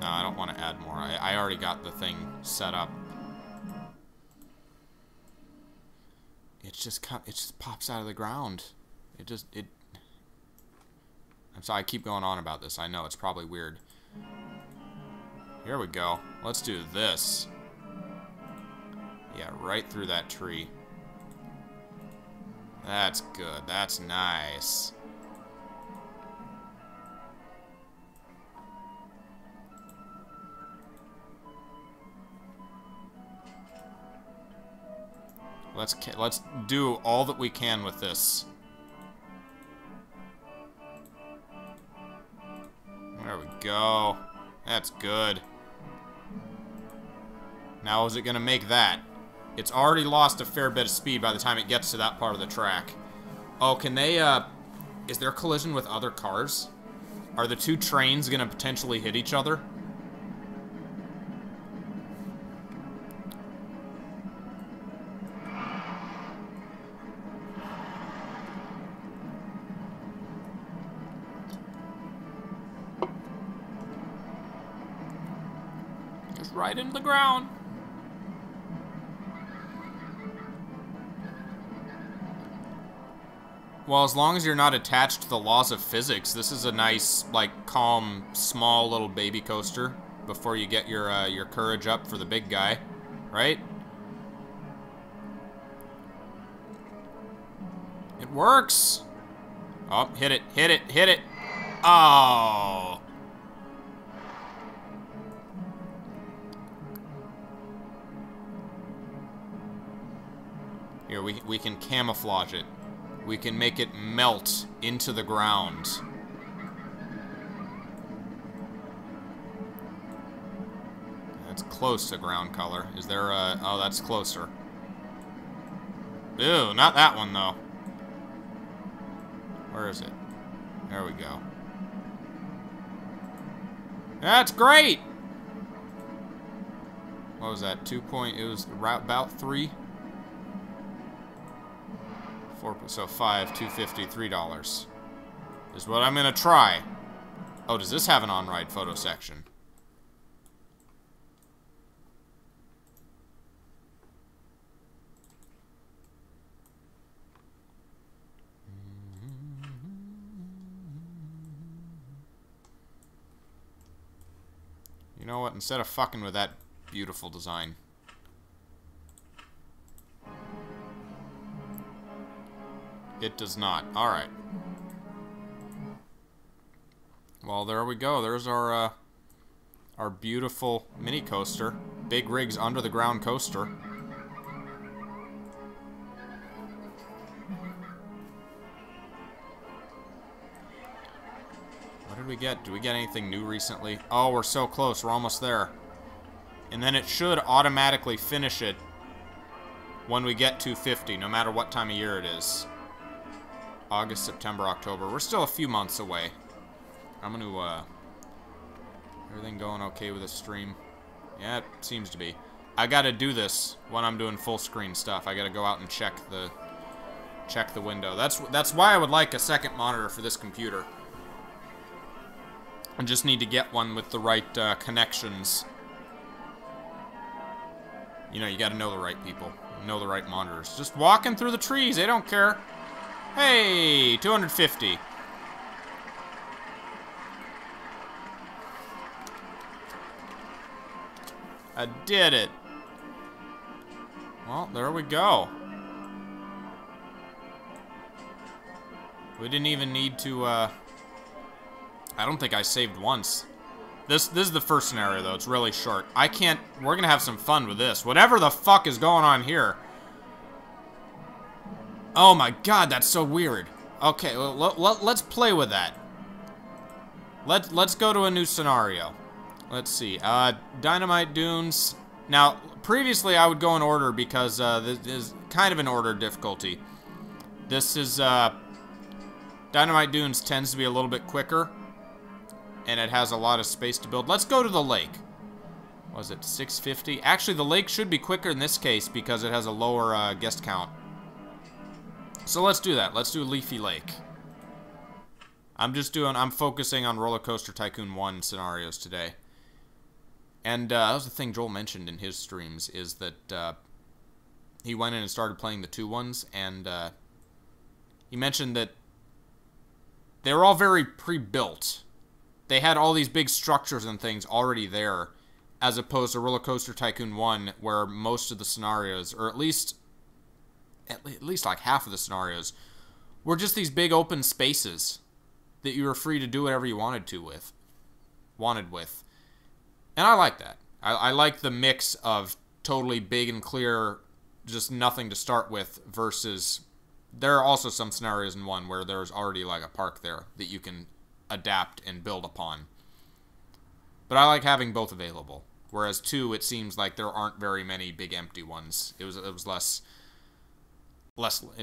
[SPEAKER 1] No, I don't want to add more. I already got the thing set up. It just pops out of the ground. I'm sorry, I keep going on about this. I know, it's probably weird. Here we go. Let's do this. Yeah, right through that tree. That's good. That's nice. Let's do all that we can with this. There we go. That's good. Now, is it gonna make that? It's already lost a fair bit of speed by the time it gets to that part of the track. Oh, can they, is there collision with other cars? Are the two trains gonna potentially hit each other? Right into the ground. Well, as long as you're not attached to the laws of physics, this is a nice, like, calm, small little baby coaster before you get your courage up for the big guy, right? It works. Oh, hit it, hit it, hit it. Oh. Here, we can camouflage it. We can make it melt into the ground. That's close to ground color. Is there a... Oh, that's closer. Ew, not that one, though. Where is it? There we go. That's great! What was that? 2 point... It was about 3? 4... So 5, $2.50, $3. Is what I'm gonna try. Oh, does this have an on-ride photo section? You know what? Instead of fucking with that beautiful design. It does not. Alright. Well, there we go. There's our beautiful mini coaster. Big rigs under the ground coaster. What did we get? Did we get anything new recently? Oh, we're so close. We're almost there. And then it should automatically finish it when we get 250, no matter what time of year it is. August, September, October. We're still a few months away. I'm gonna, everything going okay with the stream? Yeah, it seems to be. I gotta do this when I'm doing full screen stuff. I gotta go out and check the window. That's why I would like a second monitor for this computer. I just need to get one with the right connections. You know, you gotta know the right people. Know the right monitors. Just walking through the trees, they don't care. Hey, 250. I did it. Well, there we go. We didn't even need to, I don't think I saved once. This is the first scenario, though. It's really short. I can't... We're gonna have some fun with this. Whatever the fuck is going on here. Oh my god, that's so weird. Okay, well, let's play with that. Let's go to a new scenario. Let's see. Dynamite Dunes. Now, previously I would go in order because this is kind of an order difficulty. This is... Dynamite Dunes tends to be a little bit quicker. And it has a lot of space to build. Let's go to the lake. Was it 650? Actually, the lake should be quicker in this case because it has a lower guest count. So let's do that. Let's do Leafy Lake. I'm focusing on Roller Coaster Tycoon 1 scenarios today. And that was the thing Joel mentioned in his streams, is that he went in and started playing the 2 ones, and he mentioned that they were all very pre-built. They had all these big structures and things already there, as opposed to Roller Coaster Tycoon 1, where most of the scenarios, or at least like half of the scenarios, were just these big open spaces that you were free to do whatever you wanted with. And I like that. I like the mix of totally big and clear, just nothing to start with, versus there are also some scenarios in 1 where there's already like a park there that you can adapt and build upon. But I like having both available. Whereas 2, it seems like there aren't very many big empty ones. It was it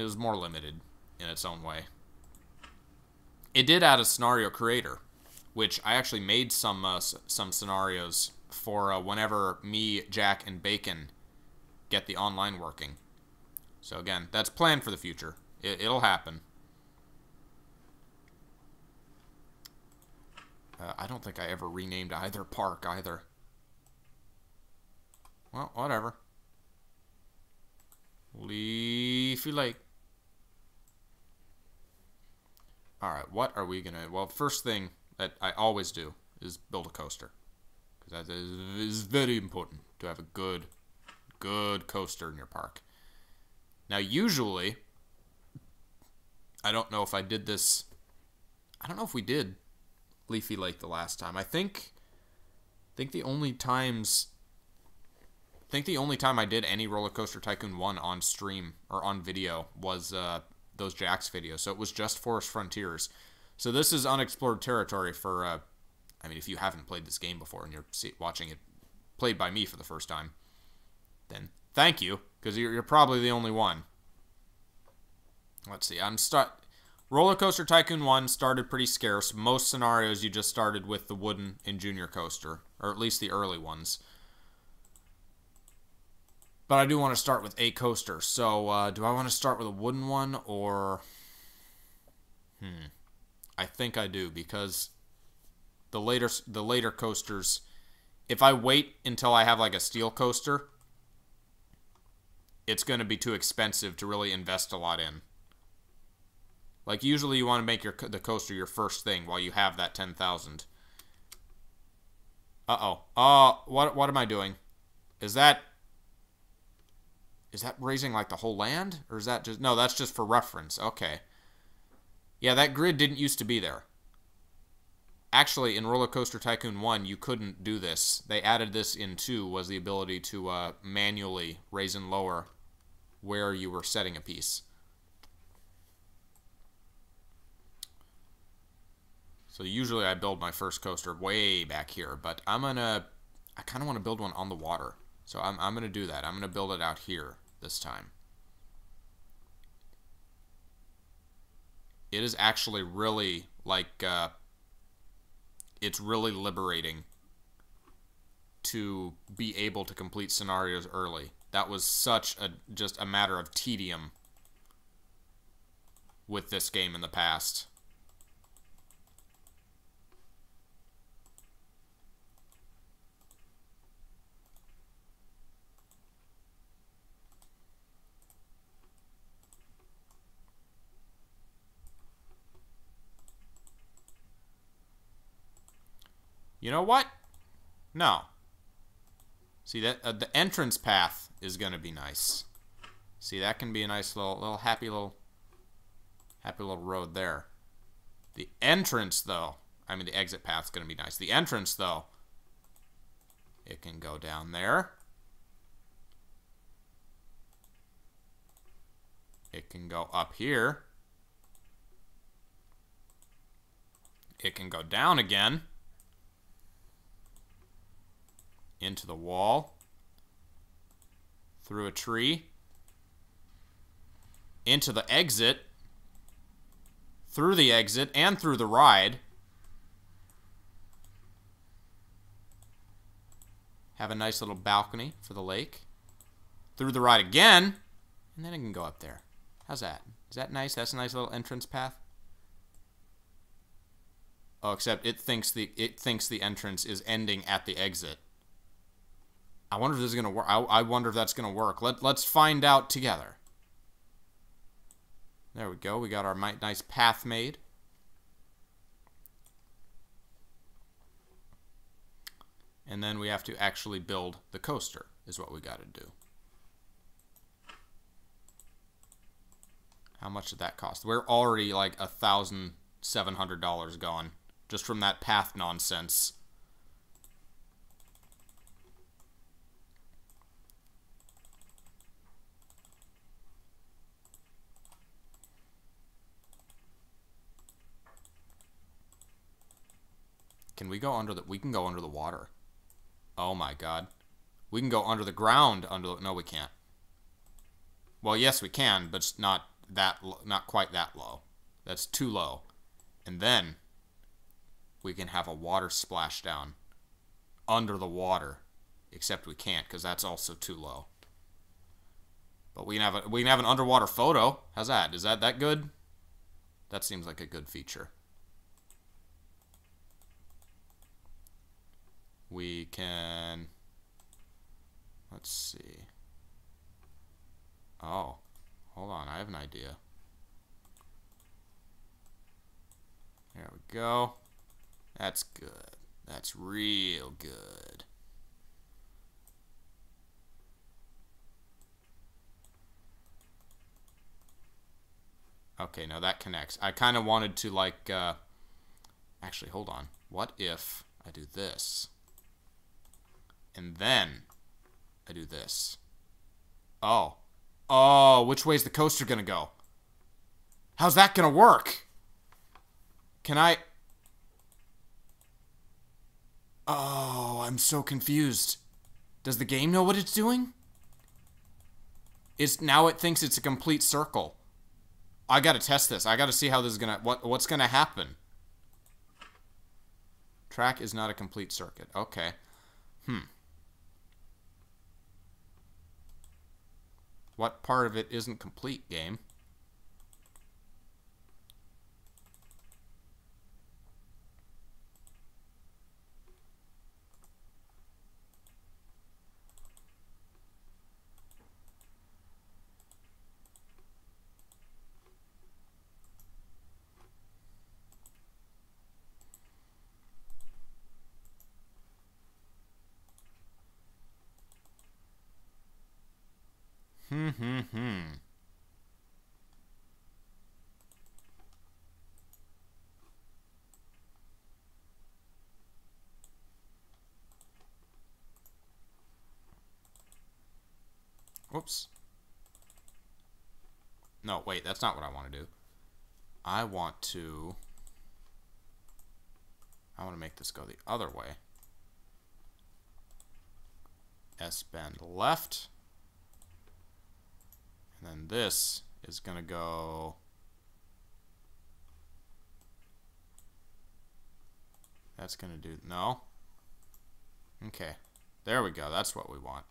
[SPEAKER 1] was more limited in its own way. It did add a scenario creator, which I actually made some scenarios for whenever me, Jack, and Bacon get the online working. So again, that's planned for the future. It'll happen. I don't think I ever renamed either park either. Well, whatever. Leafy Lake. Alright, what are we gonna... Well, first thing that I always do is build a coaster. Because that is very important to have a good coaster in your park. Now, usually, I don't know if I did this... I don't know if we did Leafy Lake the last time. I think the only time I did any Roller Coaster Tycoon 1 on stream or on video was those Jack's videos. So it was just Forest Frontiers. So this is unexplored territory for I mean, if you haven't played this game before and you're watching it played by me for the first time, then thank you, because you're probably the only one. Let's see. Roller Coaster Tycoon 1 started pretty scarce. Most scenarios you just started with the wooden and junior coaster, or at least the early ones. But I do want to start with a coaster. So, do I want to start with a wooden one, or... I think I do, because the later coasters, if I wait until I have like a steel coaster, it's going to be too expensive to really invest a lot in. Like, usually you want to make the coaster your first thing while you have that 10,000. Uh-oh. What am I doing? Is that raising, like, the whole land? Or is that just... No, that's just for reference. Okay. Yeah, that grid didn't used to be there. Actually, in Roller Coaster Tycoon 1, you couldn't do this. They added this in 2, was the ability to manually raise and lower where you were setting a piece. So usually I build my first coaster way back here, but I kind of want to build one on the water. So I'm going to do that. I'm going to build it out here this time. It is actually really, like, it's really liberating to be able to complete scenarios early. That was just a matter of tedium with this game in the past. You know what? No. See, that the entrance path is going to be nice. See, that can be a nice little happy little road there. The entrance, though, I mean, the exit path is going to be nice. The entrance, though, it can go down there. It can go up here. It can go down again. Into the wall, through a tree, into the exit, through the exit, and through the ride. Have a nice little balcony for the lake. Through the ride again, and then it can go up there. How's that? Is that nice? That's a nice little entrance path. Oh, except it thinks the entrance is ending at the exit. I wonder if this is going to work. I wonder if that's going to work. Let's find out together. There we go. We got our nice path made. And then we have to actually build the coaster, is what we got to do. How much did that cost? We're already like $1,700 gone just from that path nonsense. Can we go under the... We can go under the water. Oh my god. We can go under the ground. No, we can't. Well, yes, we can, but it's not quite that low. That's too low. And then we can have a water splashdown under the water. Except we can't, because that's also too low. But we can have an underwater photo. How's that? Is that good? That seems like a good feature. We can... Let's see. Oh. Hold on, I have an idea. There we go. That's good. That's real good. Okay, now that connects. I kind of wanted to, like, actually, hold on. What if I do this? And then I do this. Oh. Oh, which way's the coaster gonna go? How's that gonna work? Can I... Oh, I'm so confused. Does the game know what it's doing? Now it thinks it's a complete circle. I gotta test this. I gotta see how this is gonna... What's gonna happen? Track is not a complete circuit. Okay. What part of it isn't complete, game? Whoops. No, wait, that's not what I want to do. I want to make this go the other way. S-bend left. And then this is going to go... That's going to do... No? Okay. There we go. That's what we want.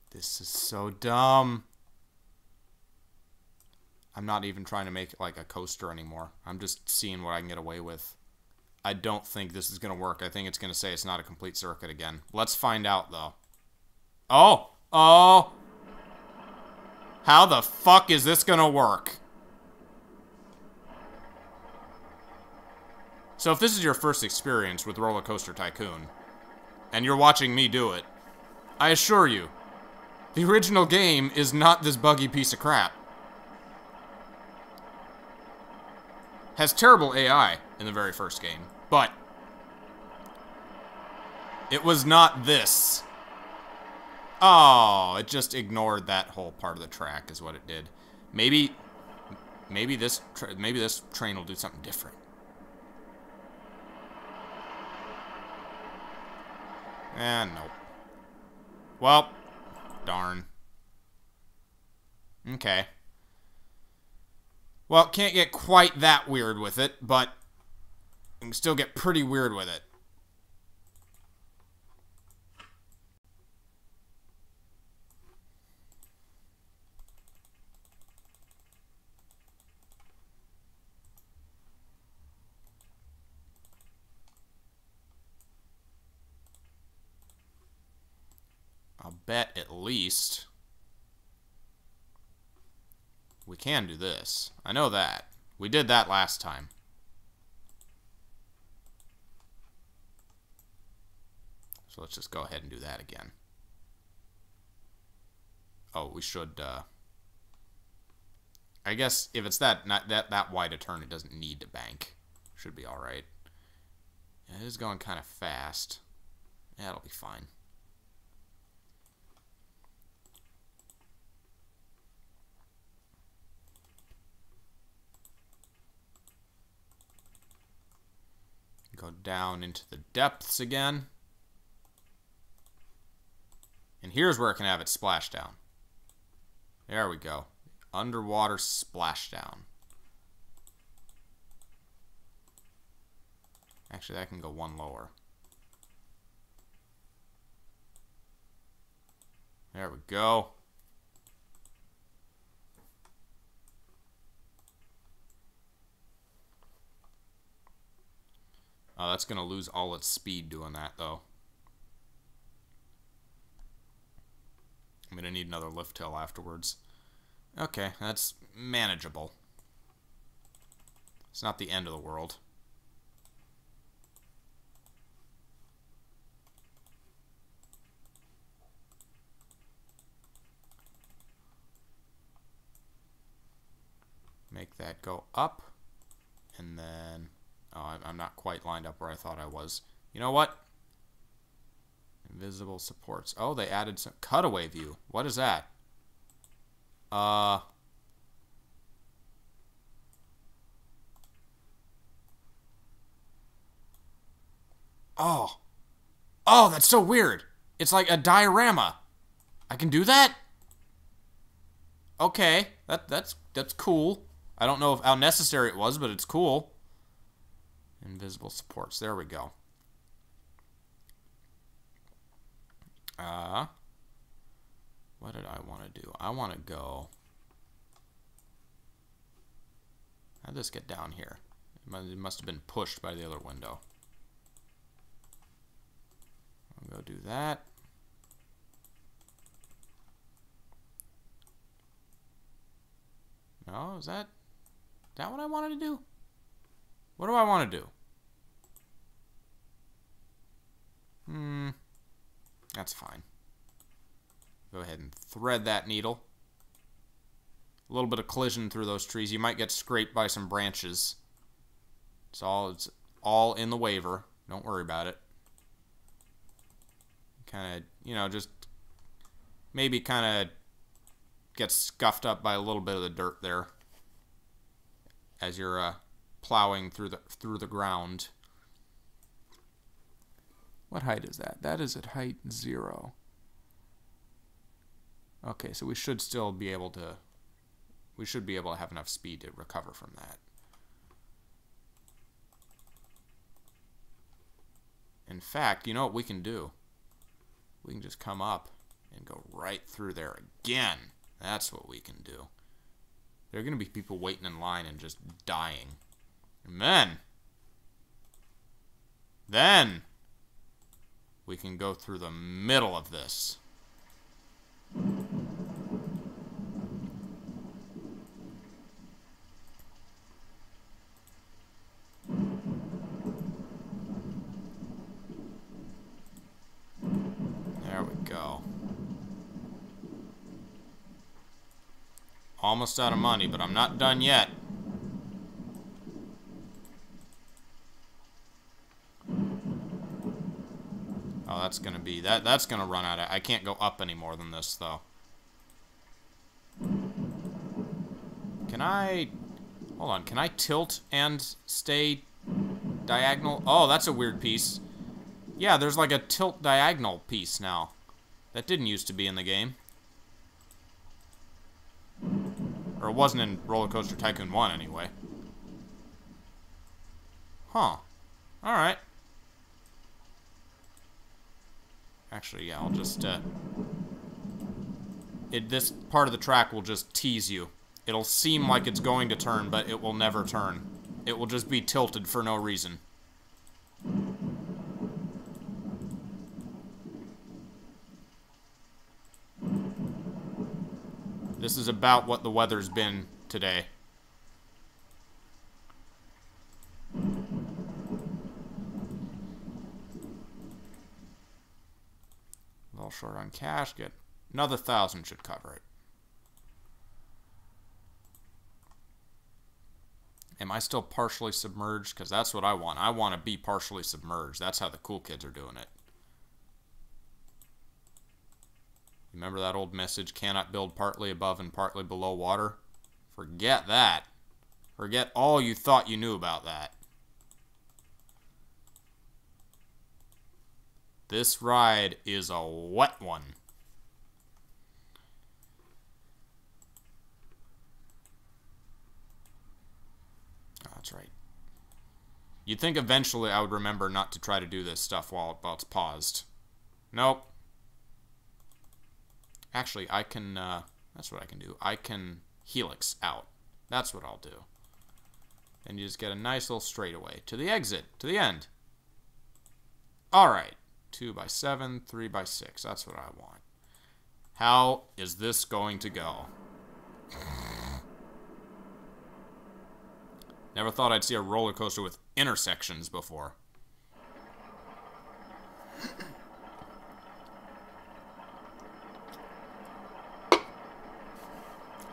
[SPEAKER 1] This is so dumb. I'm not even trying to make it like a coaster anymore. I'm just seeing what I can get away with. I don't think this is going to work. I think it's going to say it's not a complete circuit again. Let's find out, though. Oh! Oh! How the fuck is this going to work? So if this is your first experience with Roller Coaster Tycoon, and you're watching me do it, I assure you, the original game is not this buggy piece of crap. Has terrible AI in the very first game, but it was not this. Oh, it just ignored that whole part of the track is what it did. Maybe this train will do something different. Nope. Well, darn. Okay. Well, can't get quite that weird with it, but you can still get pretty weird with it. I'll bet at least we can do this. I know that. We did that last time. So let's just go ahead and do that again. Oh, we should, I guess if it's that wide a turn, it doesn't need to bank. Should be alright. Yeah, it is going kind of fast. Yeah, it'll be fine. Go down into the depths again. And here's where it can have its splashdown. There we go. Underwater splashdown. Actually, that can go one lower. There we go. Oh, that's going to lose all its speed doing that, though. I'm going to need another lift tail afterwards. Okay, that's manageable. It's not the end of the world. Make that go up. And then... Oh, I'm not quite lined up where I thought I was. You know what? Invisible supports. Oh, they added some cutaway view. What is that? Oh. Oh, that's so weird. It's like a diorama. I can do that? Okay. That's cool. I don't know how necessary it was, but it's cool. Invisible supports. There we go. What did I want to do? I want to go... How'd this get down here? It must have been pushed by the other window. I'll go do that. No, is that what I wanted to do? What do I want to do? That's fine. Go ahead and thread that needle. A little bit of collision through those trees. You might get scraped by some branches. It's all in the waiver. Don't worry about it. Kind of, you know, just maybe kind of get scuffed up by a little bit of the dirt there as you're plowing through the ground. What height is that? That is at height 0. Okay, so we should still be able to... We should be able to have enough speed to recover from that. In fact, you know what we can do? We can just come up and go right through there again. That's what we can do. There are going to be people waiting in line and just dying. And then we can go through the middle of this. There we go. Almost out of money, but I'm not done yet. Oh, that's gonna be that's gonna run out of... I can't go up any more than this, though. Can I... Hold on, can I tilt and stay diagonal? Oh, that's a weird piece. Yeah, there's like a tilt diagonal piece now. That didn't used to be in the game. Or it wasn't in Roller Coaster Tycoon 1, anyway. Huh. Alright. Actually, yeah, I'll just, this part of the track will just tease you. It'll seem like it's going to turn, but it will never turn. It will just be tilted for no reason. This is about what the weather's been today. A little short on cash. Get another 1,000 should cover it. Am I still partially submerged? Because that's what I want. I want to be partially submerged. That's how the cool kids are doing it. Remember that old message, cannot build partly above and partly below water? Forget that. Forget all you thought you knew about that. This ride is a wet one. Oh, that's right. You'd think eventually I would remember not to try to do this stuff while it's paused. Nope. Actually, I can, that's what I can do. I can helix out. That's what I'll do. And you just get a nice little straightaway to the exit, to the end. Alright. 2x7, 3x6. That's what I want. How is this going to go? Never thought I'd see a roller coaster with intersections before.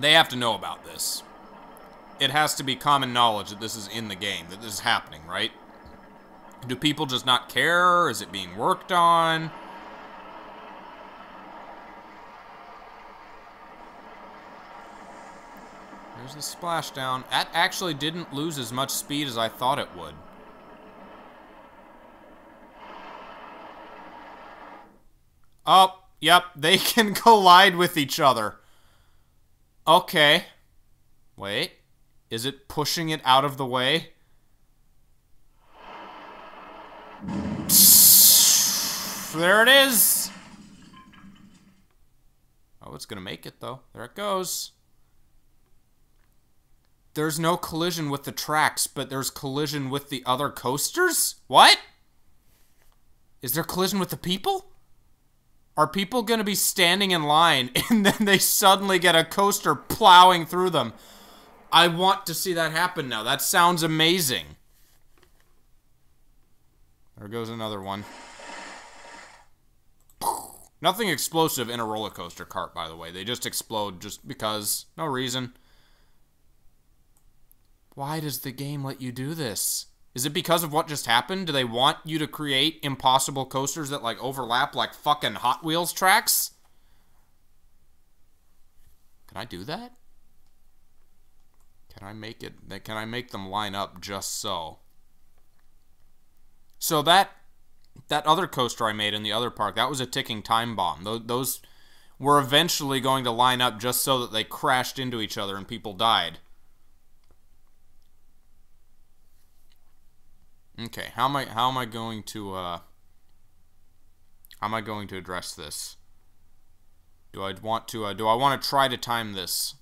[SPEAKER 1] They have to know about this. It has to be common knowledge that this is in the game, that this is happening, right? Do people just not care? Is it being worked on? There's the splashdown. That actually didn't lose as much speed as I thought it would. Oh, yep, they can collide with each other. Okay. Wait. Is it pushing it out of the way? There it is. Oh, it's gonna make it, though. There it goes. There's no collision with the tracks, but there's collision with the other coasters? What? Is there collision with the people? Are people gonna be standing in line and then they suddenly get a coaster plowing through them? I want to see that happen now. That sounds amazing. There goes another one. Nothing explosive in a roller coaster cart, by the way. They just explode just because. No reason. Why does the game let you do this? Is it because of what just happened? Do they want you to create impossible coasters that, like, overlap like fucking Hot Wheels tracks? Can I do that? Can I make it? Can I make them line up just so? So that other coaster I made in the other park, that was a ticking time bomb. Those were eventually going to line up just so that they crashed into each other and people died. Okay, how am I going to address this? Do I want to try to time this?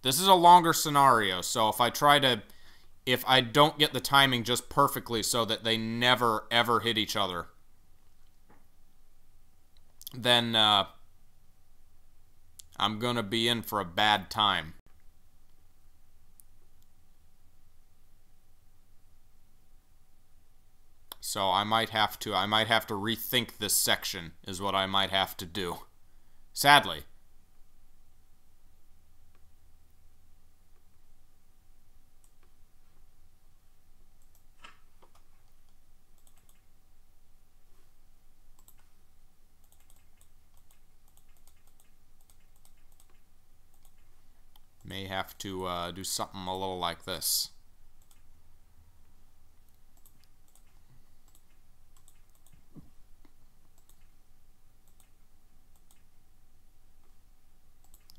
[SPEAKER 1] This is a longer scenario, so if I don't get the timing just perfectly so that they never ever hit each other, then I'm gonna be in for a bad time. So I might have to rethink this section, is what I might have to do. Sadly. May have to do something a little like this.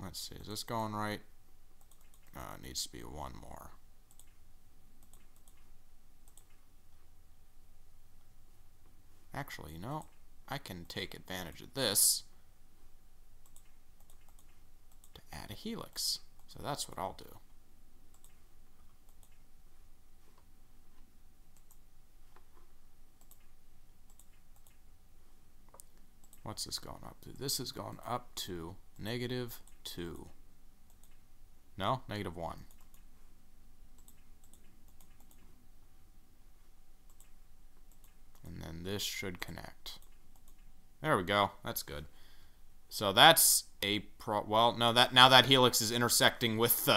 [SPEAKER 1] Let's see, is this going right? No, it needs to be one more. Actually, you know, I can take advantage of this to add a helix. So that's what I'll do. What's this going up to? This is going up to -2. No? -1. And then this should connect. There we go. That's good. So that's a well, no, now that helix is intersecting with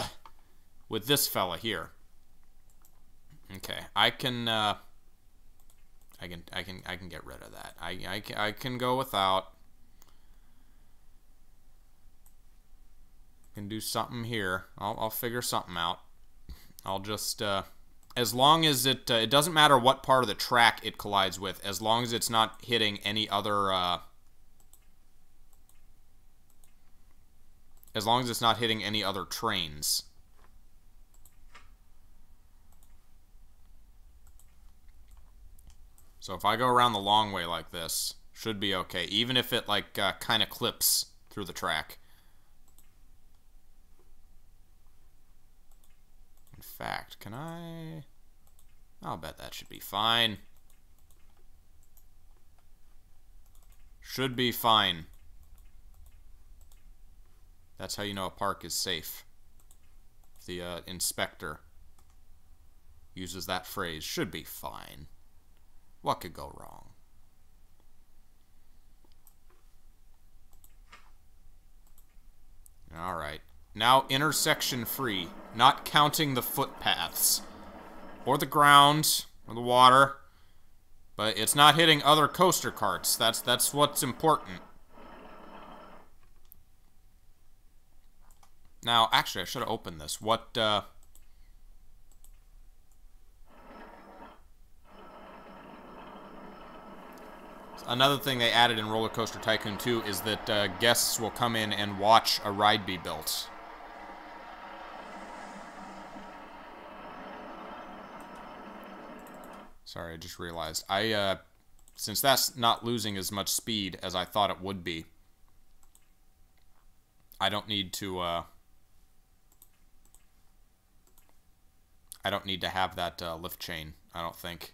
[SPEAKER 1] this fella here. Okay, I can get rid of that. I can go without. Can do something here. I'll figure something out. I'll just as long as it doesn't matter what part of the track it collides with, as long as it's not hitting any other as long as it's not hitting any other trains. So if I go around the long way like this, should be okay, even if it like kind of clips through the track. In fact, can I? I'll bet that should be fine. Should be fine. That's how you know a park is safe. If the inspector uses that phrase, should be fine. What could go wrong? Alright. Now intersection free. Not counting the footpaths. Or the ground. Or the water. But it's not hitting other coaster carts. That's what's important. Now, actually, I should have opened this. What, Another thing they added in Roller Coaster Tycoon 2 is that guests will come in and watch a ride be built. Sorry, I just realized. Since that's not losing as much speed as I thought it would be, I don't need to have that lift chain, I don't think.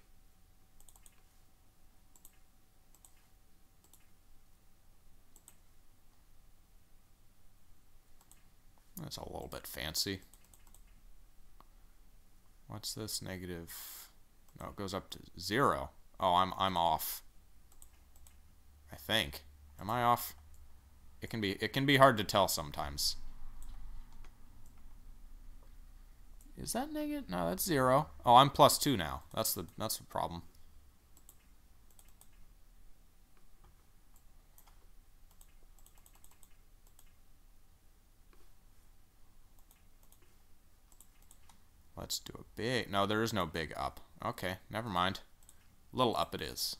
[SPEAKER 1] That's a little bit fancy. What's this? Negative... No, it goes up to 0. Oh, I'm off. I think. Am I off? It can be hard to tell sometimes. Is that negative? No, that's 0. Oh, I'm +2 now. That's the problem. Let's do a big... No, there is no big up. Okay, never mind. Little up it is.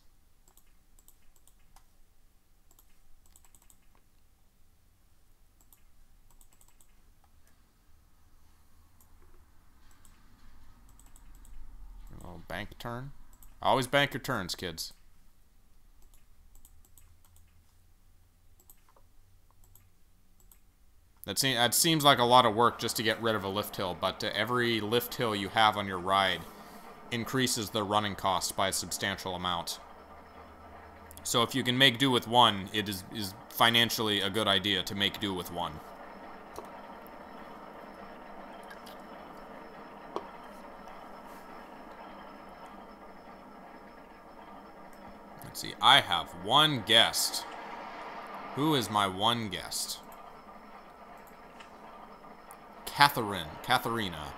[SPEAKER 1] A little bank turn. Always bank your turns, kids. That seems like a lot of work just to get rid of a lift hill, but every lift hill you have on your ride increases the running cost by a substantial amount. So if you can make do with one, it is financially a good idea to make do with one. Let's see, I have one guest. Who is my one guest? Katharina.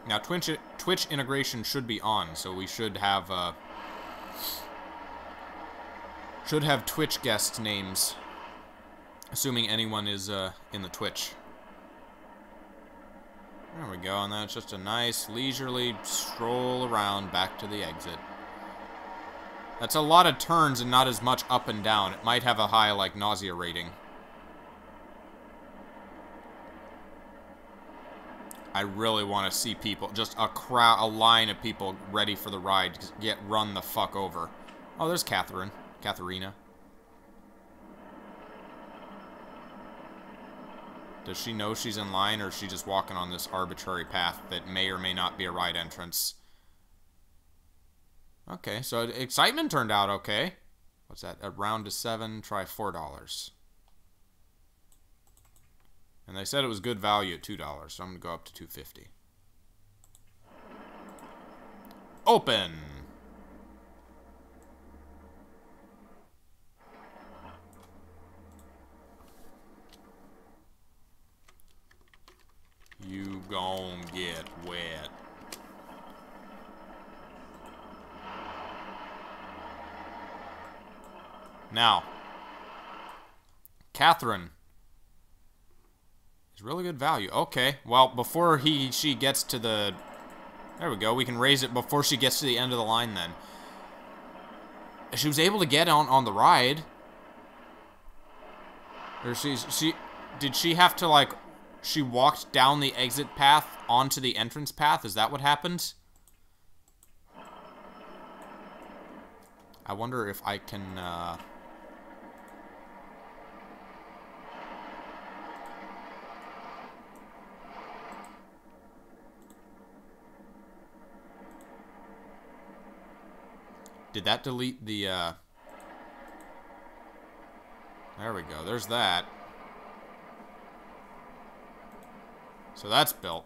[SPEAKER 1] Now Twitch integration should be on, so we should have Twitch guest names, assuming anyone is in the Twitch. There we go, and that's just a nice leisurely stroll around back to the exit. That's a lot of turns and not as much up and down. It might have a high like nausea rating. I really want to see people, just a line of people ready for the ride to get run the fuck over. Oh, there's Katharina. Does she know she's in line, or is she just walking on this arbitrary path that may or may not be a ride entrance? Okay, so excitement turned out okay. What's that? A round to 7, try $4. And they said it was good value at $2, so I'm going to go up to $2.50. Open! You gon' get wet. Now, Catherine is really good value. Okay, well, before she gets to the... There we go, we can raise it before she gets to the end of the line then. She was able to get on the ride. Or did she have to, like... She walked down the exit path onto the entrance path? Is that what happened? I wonder if I can, Did that delete the, There we go, there's that. So that's built.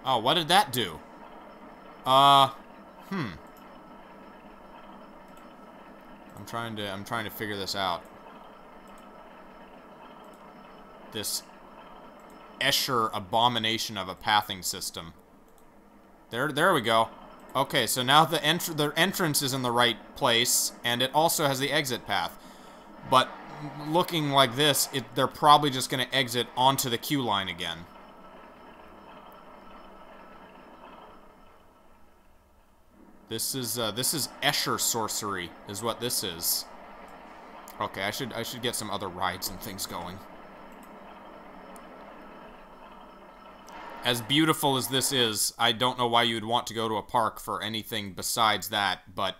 [SPEAKER 1] Oh, what did that do? I'm trying to figure this out. This Escher abomination of a pathing system. There we go. Okay, so now the entrance is in the right place, and it also has the exit path. But looking like this, they're probably just going to exit onto the queue line again. This is Escher sorcery, is what this is. Okay, I should get some other rides and things going. As beautiful as this is, I don't know why you'd want to go to a park for anything besides that, but,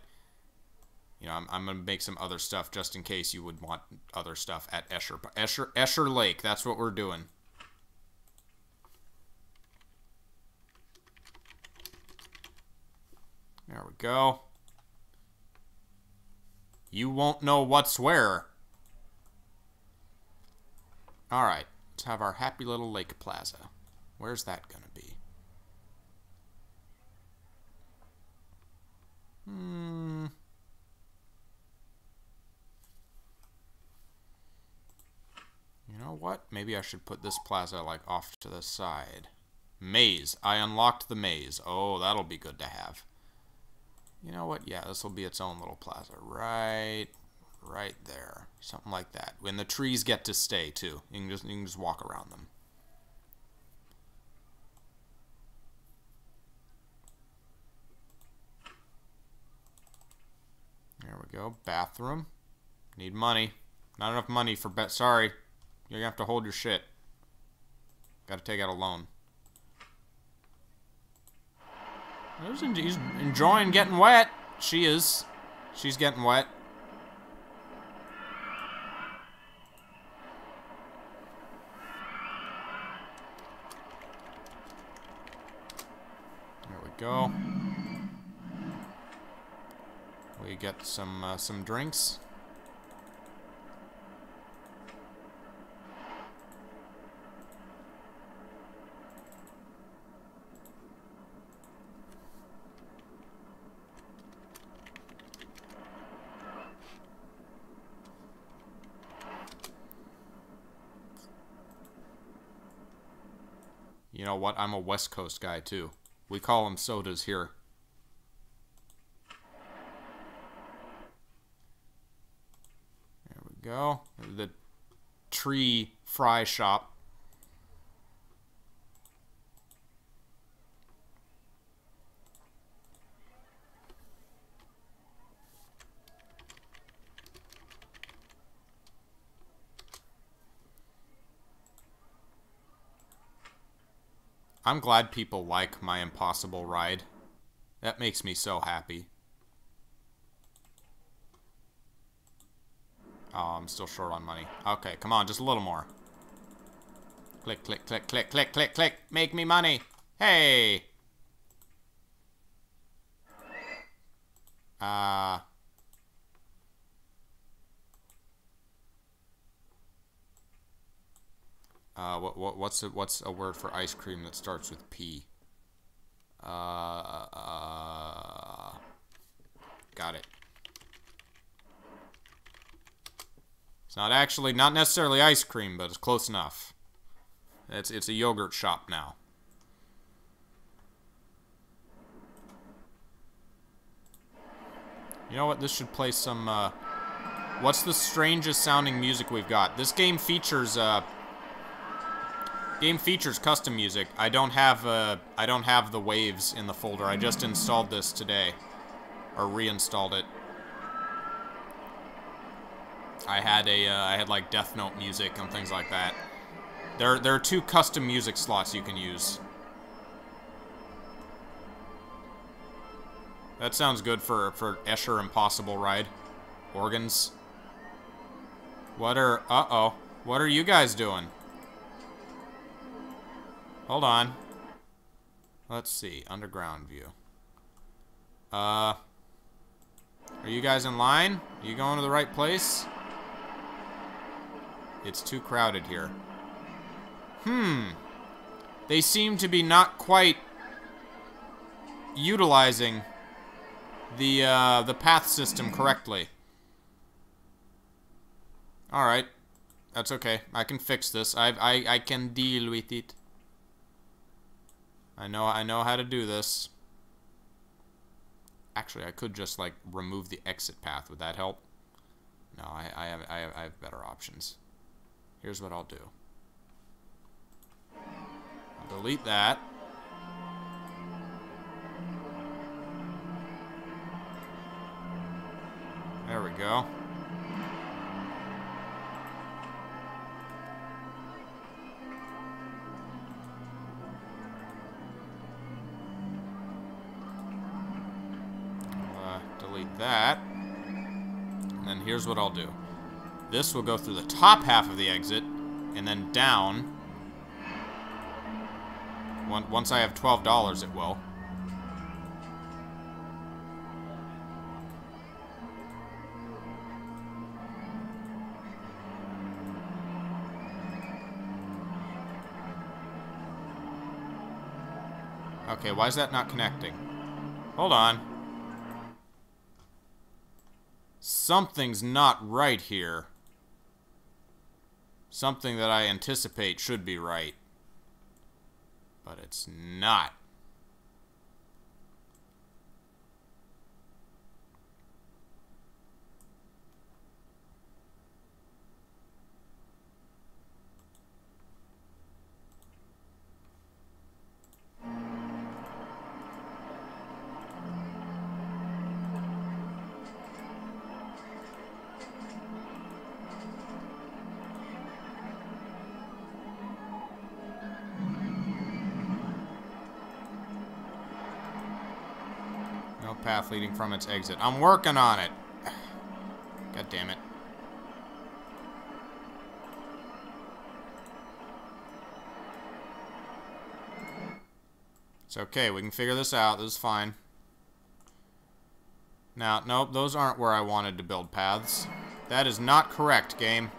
[SPEAKER 1] you know, I'm going to make some other stuff just in case you would want other stuff at Escher Lake. That's what we're doing. There we go. You won't know what's where. Alright, let's have our happy little lake plaza. Where's that gonna be? You know what? Maybe I should put this plaza, like, off to the side. Maze. I unlocked the maze. Oh, that'll be good to have. You know what? Yeah, this will be its own little plaza. Right there. Something like that. When the trees get to stay, too. You can just walk around them. There we go. Bathroom. Need money. Not enough money for sorry. You're gonna have to hold your shit. Gotta take out a loan. He's enjoying getting wet. She is. She's getting wet. There we go. We get some drinks. You know what? I'm a West Coast guy, too. We call them sodas here. There we go. The tree fry shop. I'm glad people like my impossible ride. That makes me so happy. Oh, I'm still short on money. Okay, come on, just a little more. Click, click, click, click, click, click, click. Make me money. Hey! What's a word for ice cream that starts with P? Got it. It's not necessarily ice cream, but it's close enough. It's a yogurt shop now. You know what? This should play some, what's the strangest sounding music we've got? This game features, custom music. I don't have the waves in the folder. I just installed this today. Or reinstalled it. I had like Death Note music and things like that. There are 2 custom music slots you can use. That sounds good for Escher Impossible Ride. Organs. What are you guys doing? Hold on. Let's see. Underground view. Are you guys in line? Are you going to the right place? It's too crowded here. They seem to be not quite utilizing the path system correctly. Alright. That's okay. I can fix this. I can deal with it. I know how to do this. Actually, I could just, like, remove the exit path. Would that help? No, I have better options. Here's what I'll do. I'll delete that. go. Delete that. And then here's what I'll do. This will go through the top half of the exit, and then down. Once I have $12, it will. Okay, why is that not connecting? Hold on. Something's not right here. Something that I anticipate should be right. But it's not. Path leading from its exit. I'm working on it. God damn it. It's okay. We can figure this out. This is fine. Now, nope, those aren't where I wanted to build paths. That is not correct, game.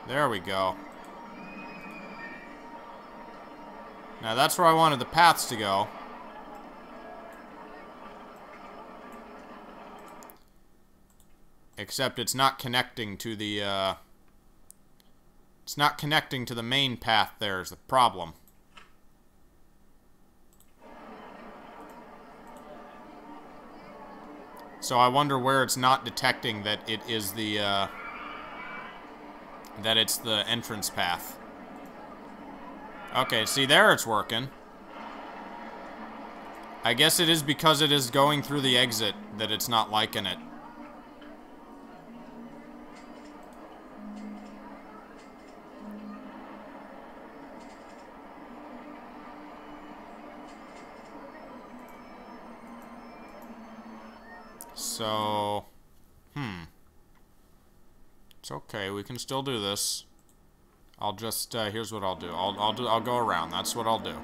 [SPEAKER 1] There we go. Now, that's where I wanted the paths to go. Except it's not connecting to the, it's not connecting to the main path there is the problem. So I wonder where it's not detecting that it is the, that it's the entrance path. Okay, see there it's working. I guess it is because it is going through the exit that it's not liking it. So, it's okay. We can still do this. I'll just, here's what I'll do. I'll go around. That's what I'll do.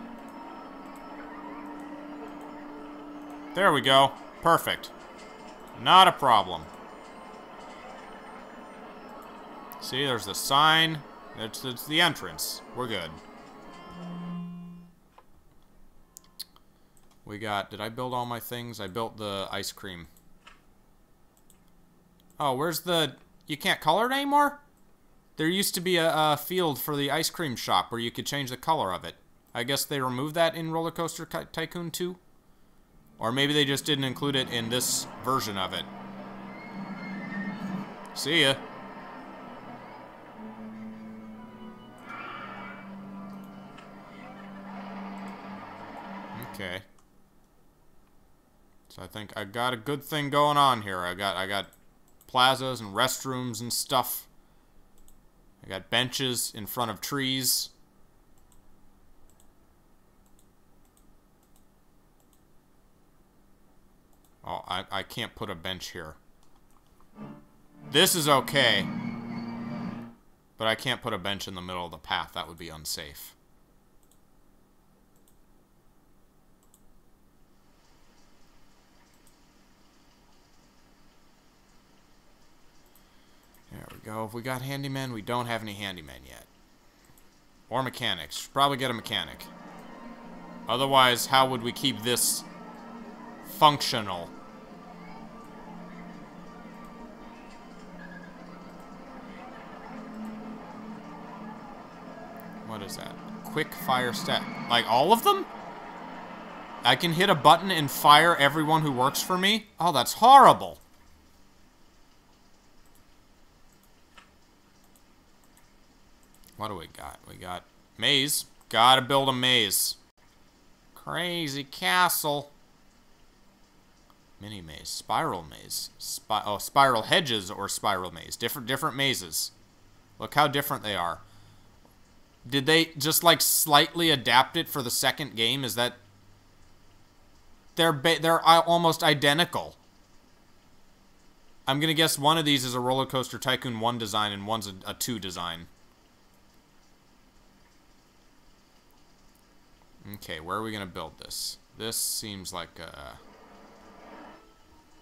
[SPEAKER 1] There we go. Perfect. Not a problem. See, there's the sign. It's the entrance. We're good. We got, did I build all my things? I built the ice cream. Oh, where's the, you can't color it anymore? There used to be a field for the ice cream shop where you could change the color of it. I guess they removed that in Roller Coaster Tycoon 2? Or maybe they just didn't include it in this version of it. See ya. Okay. So I think I got a good thing going on here. I got plazas and restrooms and stuff. I got benches in front of trees. Oh, I can't put a bench here. This is okay. But I can't put a bench in the middle of the path. That would be unsafe. There we go. If we got handymen, we don't have any handymen yet. Or mechanics. Should probably get a mechanic. Otherwise, how would we keep this functional? What is that? Quick fire stat. Like all of them? I can hit a button and fire everyone who works for me? Oh, that's horrible. What do we got? We got maze. Gotta build a maze. Crazy castle. Mini maze. Spiral maze. Spiral hedges or spiral maze. Different mazes. Look how different they are. Did they just, like, slightly adapt it for the second game? Is that... They're almost identical. I'm gonna guess one of these is a Roller Coaster Tycoon 1 design and one's a 2 design. Okay, where are we gonna build this? This seems like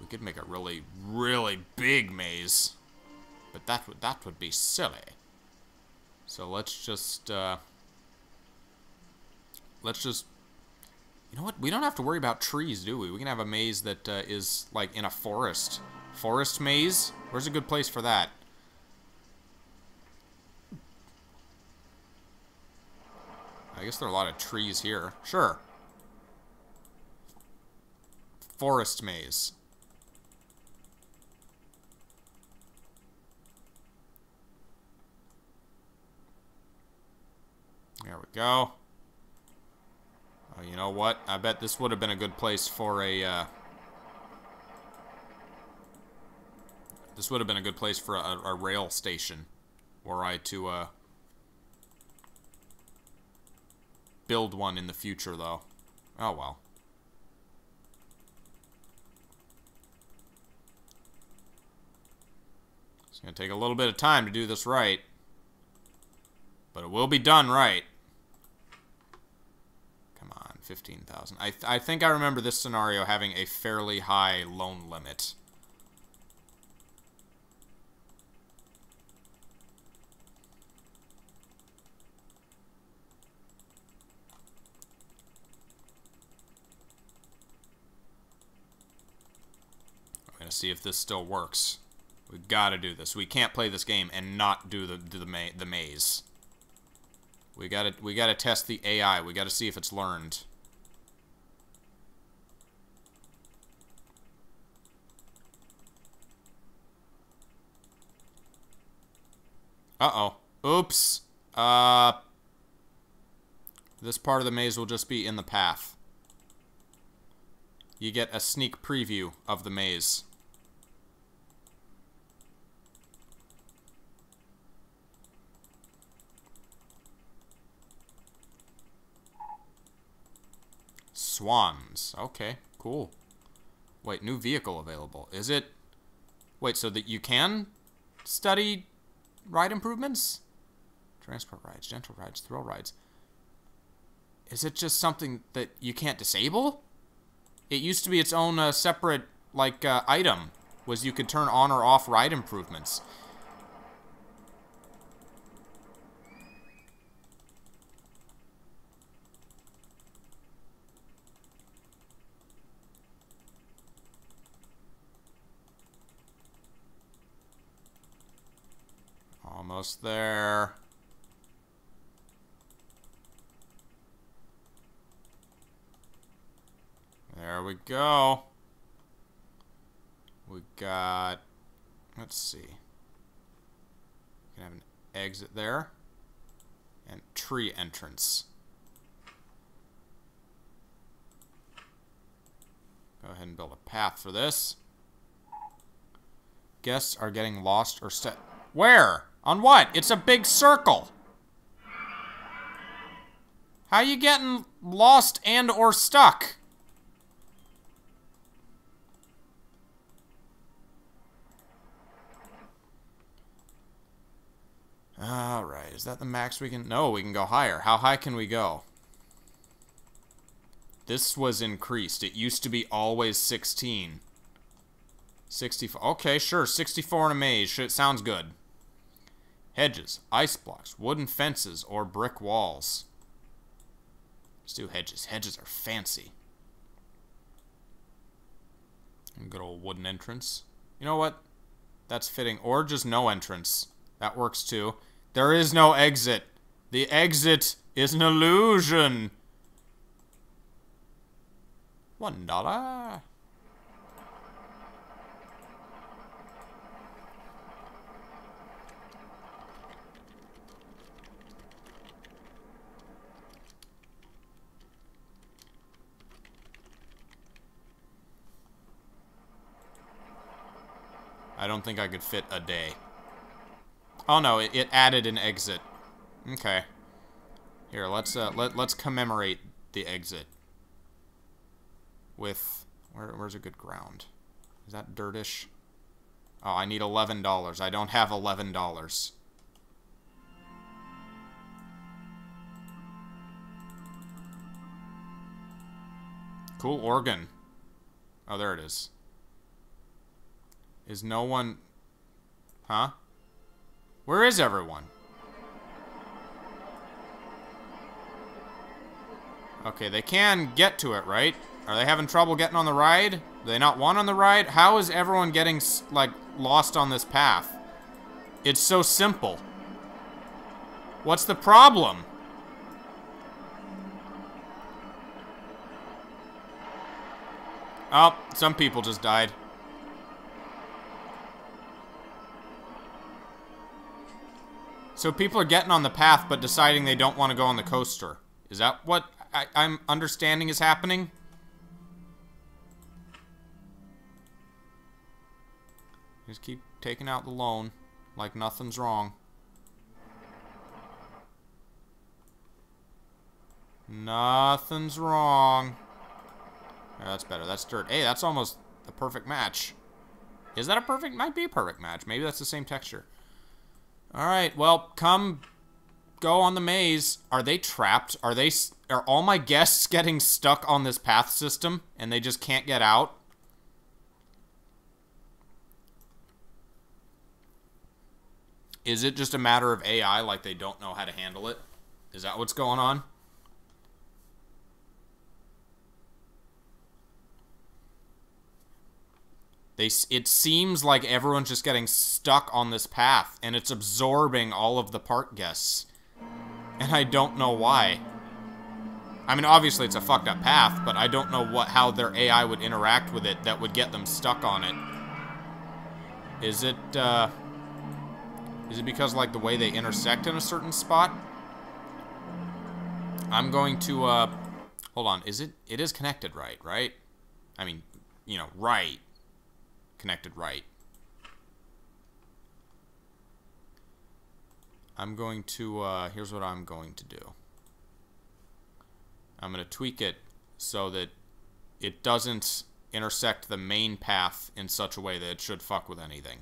[SPEAKER 1] we could make a really, really big maze. But that would be silly. So let's just you know what? We don't have to worry about trees, do we? We can have a maze that is like in a forest. Forest maze? Where's a good place for that? I guess there are a lot of trees here. Sure. Forest maze. There we go. Oh, you know what? I bet this would have been a good place for a, this would have been a good place for a rail station. Were I to, build one in the future, though. Oh, well. It's gonna take a little bit of time to do this right. But it will be done right. Come on, 15,000. I think I remember this scenario having a fairly high loan limit. I'm gonna see if this still works. We gotta do this. We can't play this game and not do the maze. We gotta test the AI. We gotta see if it's learned. Uh-oh. Oops. This part of the maze will just be in the path. You get a sneak preview of the maze. Swans. Okay, cool. Wait, new vehicle available. Is it... Wait, so that you can study ride improvements? Transport rides, gentle rides, thrill rides. Is it just something that you can't disable? It used to be its own separate, like, item. Was you could turn on or off ride improvements. Almost there. There we go. We got... Let's see. We can have an exit there. And tree entrance. Go ahead and build a path for this. Guests are getting lost or stuck. Where? On what? It's a big circle. How you getting lost and or stuck? Alright, is that the max we can... No, we can go higher. How high can we go? This was increased. It used to be always 16. 64. Okay, sure. 64 in a maze. It sounds good. Hedges, ice blocks, wooden fences, or brick walls. Let's do hedges. Hedges are fancy. And good old wooden entrance. You know what? That's fitting. Or just no entrance. That works too. There is no exit. The exit is an illusion. $1. I don't think I could fit a day. Oh no, it added an exit. Okay. Here, let's commemorate the exit with where's a good ground? Is that dirtish? Oh, I need $11. I don't have $11. Cool organ. Oh, there it is. Is no one... Huh? Where is everyone? Okay, they can get to it, right? Are they having trouble getting on the ride? Do they not want on the ride? How is everyone getting, like, lost on this path? It's so simple. What's the problem? Oh, some people just died. So people are getting on the path but deciding they don't want to go on the coaster. Is that what I'm understanding is happening? Just keep taking out the loan like nothing's wrong. Nothing's wrong. Yeah, that's better. That's dirt. Hey, that's almost a perfect match. Is that a perfect? Might be a perfect match. Maybe that's the same texture. Alright, well, come go on the maze. Are they trapped? Are all my guests getting stuck on this path system and they just can't get out? Is it just a matter of AI, like they don't know how to handle it? Is that what's going on? It seems like everyone's just getting stuck on this path, and it's absorbing all of the park guests. And I don't know why. I mean, obviously it's a fucked up path, but I don't know how their AI would interact with it that would get them stuck on it. Is it because, like, the way they intersect in a certain spot? I'm going to, hold on, it is connected right? I mean, you know, right. Connected right. I'm going to, here's what I'm going to do. I'm going to tweak it so that it doesn't intersect the main path in such a way that it should fuck with anything.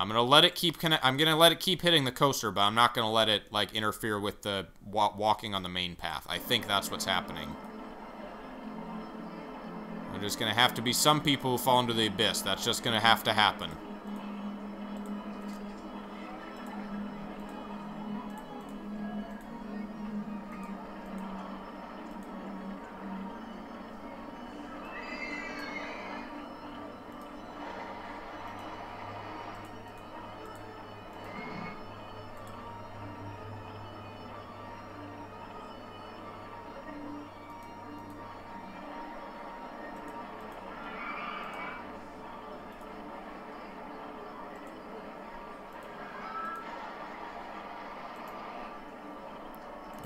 [SPEAKER 1] I'm going to let it keep I'm going to let it keep hitting the coaster, but I'm not going to let it, like, interfere with the walking on the main path. I think that's what's happening. There's going to have to be some people who fall into the abyss. That's just going to have to happen.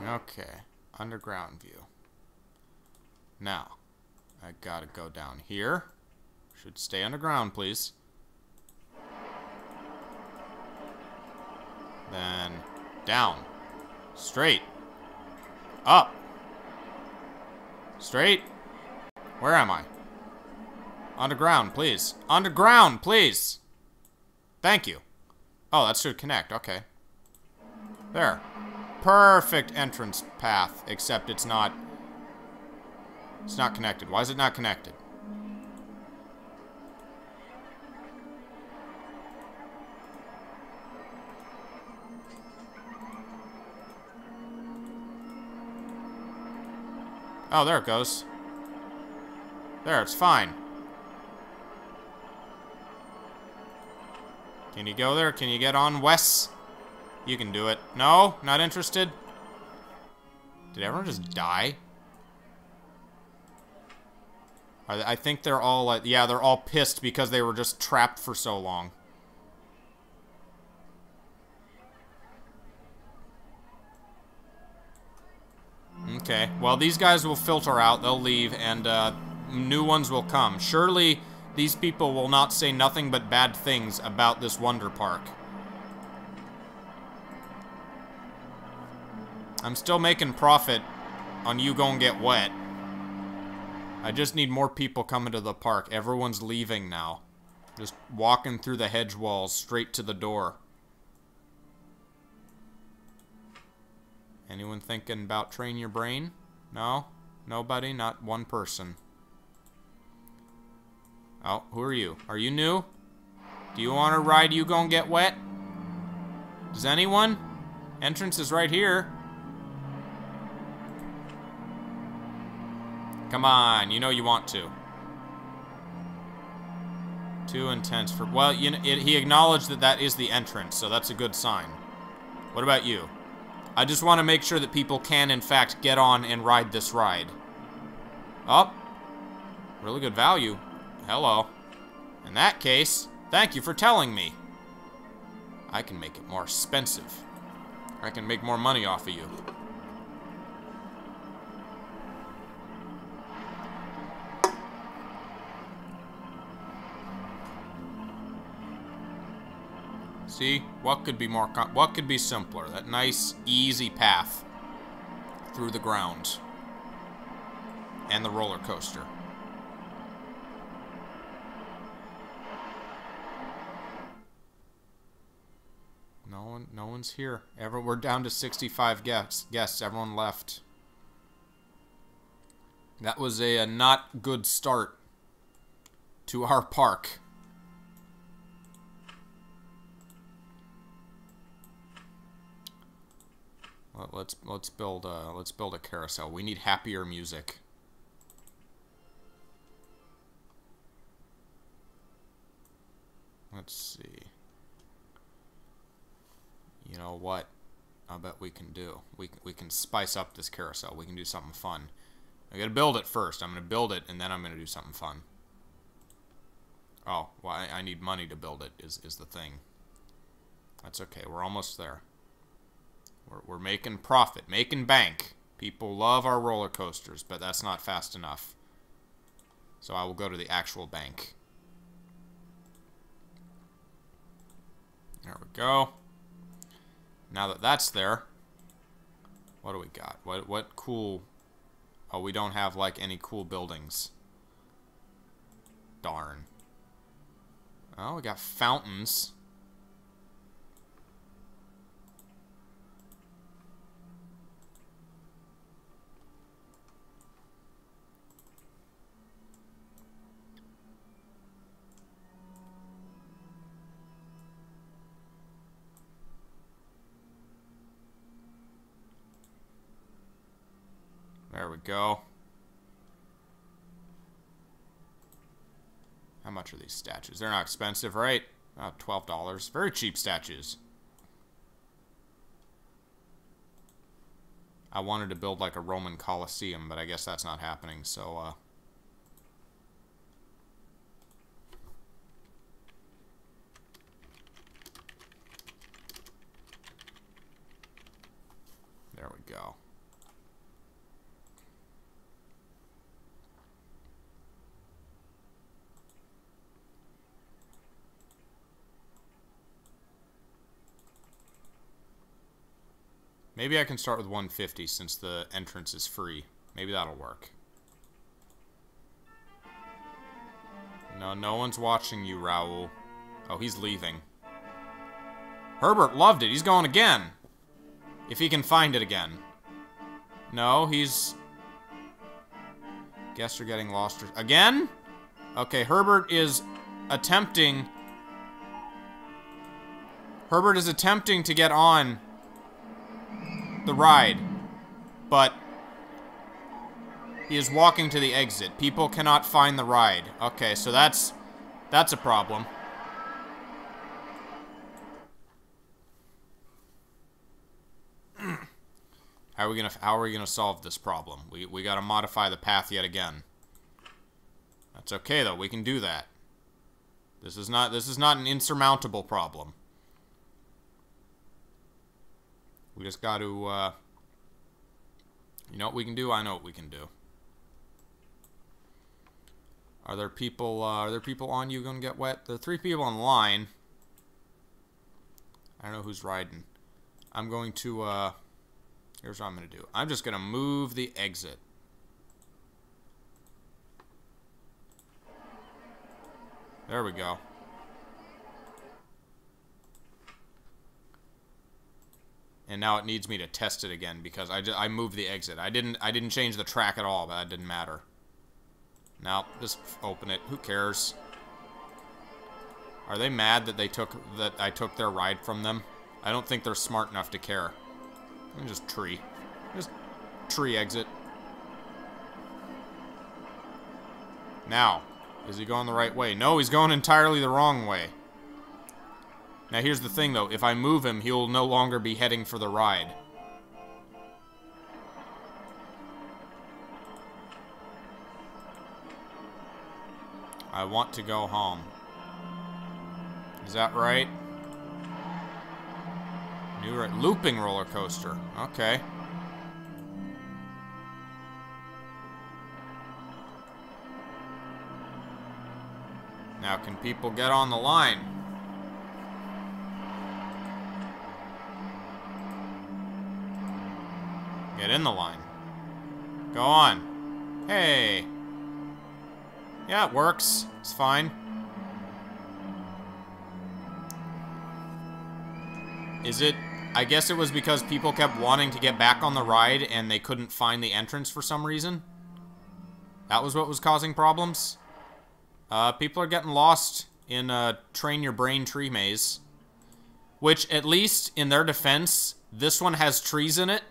[SPEAKER 1] Okay, underground view. Now, I gotta go down here. Should stay underground, please. Then down. Straight. Up. Straight. Where am I? Underground, please. Underground, please. Thank you. Oh, that should connect. Okay. There. Perfect entrance path, except it's not connected. Why is it not connected? Oh, there it goes. There, it's fine. Can you go there? Can you get on, Wes? You can do it. No? Not interested? Did everyone just die? I think they're all, like, yeah, they're all pissed because they were just trapped for so long. Okay, well, these guys will filter out, they'll leave, and new ones will come. Surely These people will not say nothing but bad things about this Wonder Park. I'm still making profit on you gonna get wet. I just need more people coming to the park. Everyone's leaving now. Just walking through the hedge walls straight to the door. Anyone thinking about train your brain? No? Nobody? Not one person. Oh, who are you? Are you new? Do you want to ride You Gonna Get Wet? Does anyone? Entrance is right here. Come on, you know you want to. Too intense for... Well, you know, he acknowledged that that is the entrance, so that's a good sign. What about you? I just want to make sure that people can, in fact, get on and ride this ride. Oh. Really good value. Hello. In that case, thank you for telling me. I can make it more expensive. I can make more money off of you. See? What could be more what could be simpler? That nice, easy path through the ground. And the roller coaster. No one's here. We're down to 65 guests. Everyone left. That was a not good start to our park. Well, let's build a carousel. We need happier music. Let's see. You know what? I bet we can do. We can spice up this carousel. We can do something fun. I gotta build it first. I'm gonna build it and then I'm gonna do something fun. Oh, well, I need money to build it. Is the thing. That's okay. We're almost there. We're making profit, making bank. People love our roller coasters, but that's not fast enough. So I will go to the actual bank. There we go. Now that that's there, what do we got? What cool... Oh, we don't have, like, any cool buildings. Darn. Oh, we got fountains. There we go. How much are these statues? They're not expensive, right? $12. Very cheap statues. I wanted to build like a Roman Colosseum, but I guess that's not happening, so, there we go. Maybe I can start with 150 since the entrance is free. Maybe that'll work. No one's watching you, Raul. Oh, he's leaving. Herbert loved it. He's going again. If he can find it again. No, he's... Guests are getting lost. Again? Okay, Herbert is attempting... Herbert is attempting to get on the ride, but he is walking to the exit. People cannot find the ride. Okay, so that's a problem. How are we gonna solve this problem? We gotta modify the path yet again. That's okay though. We can do that. This is not an insurmountable problem. We just got to, you know what we can do? I know what we can do. Are there people on you gonna get wet? There are 3 people on line. I don't know who's riding. I'm going to, here's what I'm gonna do. I'm just gonna move the exit. There we go. And now it needs me to test it again because I moved the exit. I didn't change the track at all, but that didn't matter. Now, just open it. Who cares? Are they mad that I took their ride from them? I don't think they're smart enough to care. Just tree. Just tree exit. Now, is he going the right way? No, he's going entirely the wrong way. Now here's the thing though, if I move him, he'll no longer be heading for the ride. I want to go home. Is that right? Looping roller coaster. Okay. Now can people get on the line? Get in the line. Go on. Hey. Yeah, it works. It's fine. Is it... I guess it was because people kept wanting to get back on the ride and they couldn't find the entrance for some reason? That was what was causing problems? People are getting lost in a train your brain tree maze. Which, at least, in their defense, this one has trees in it.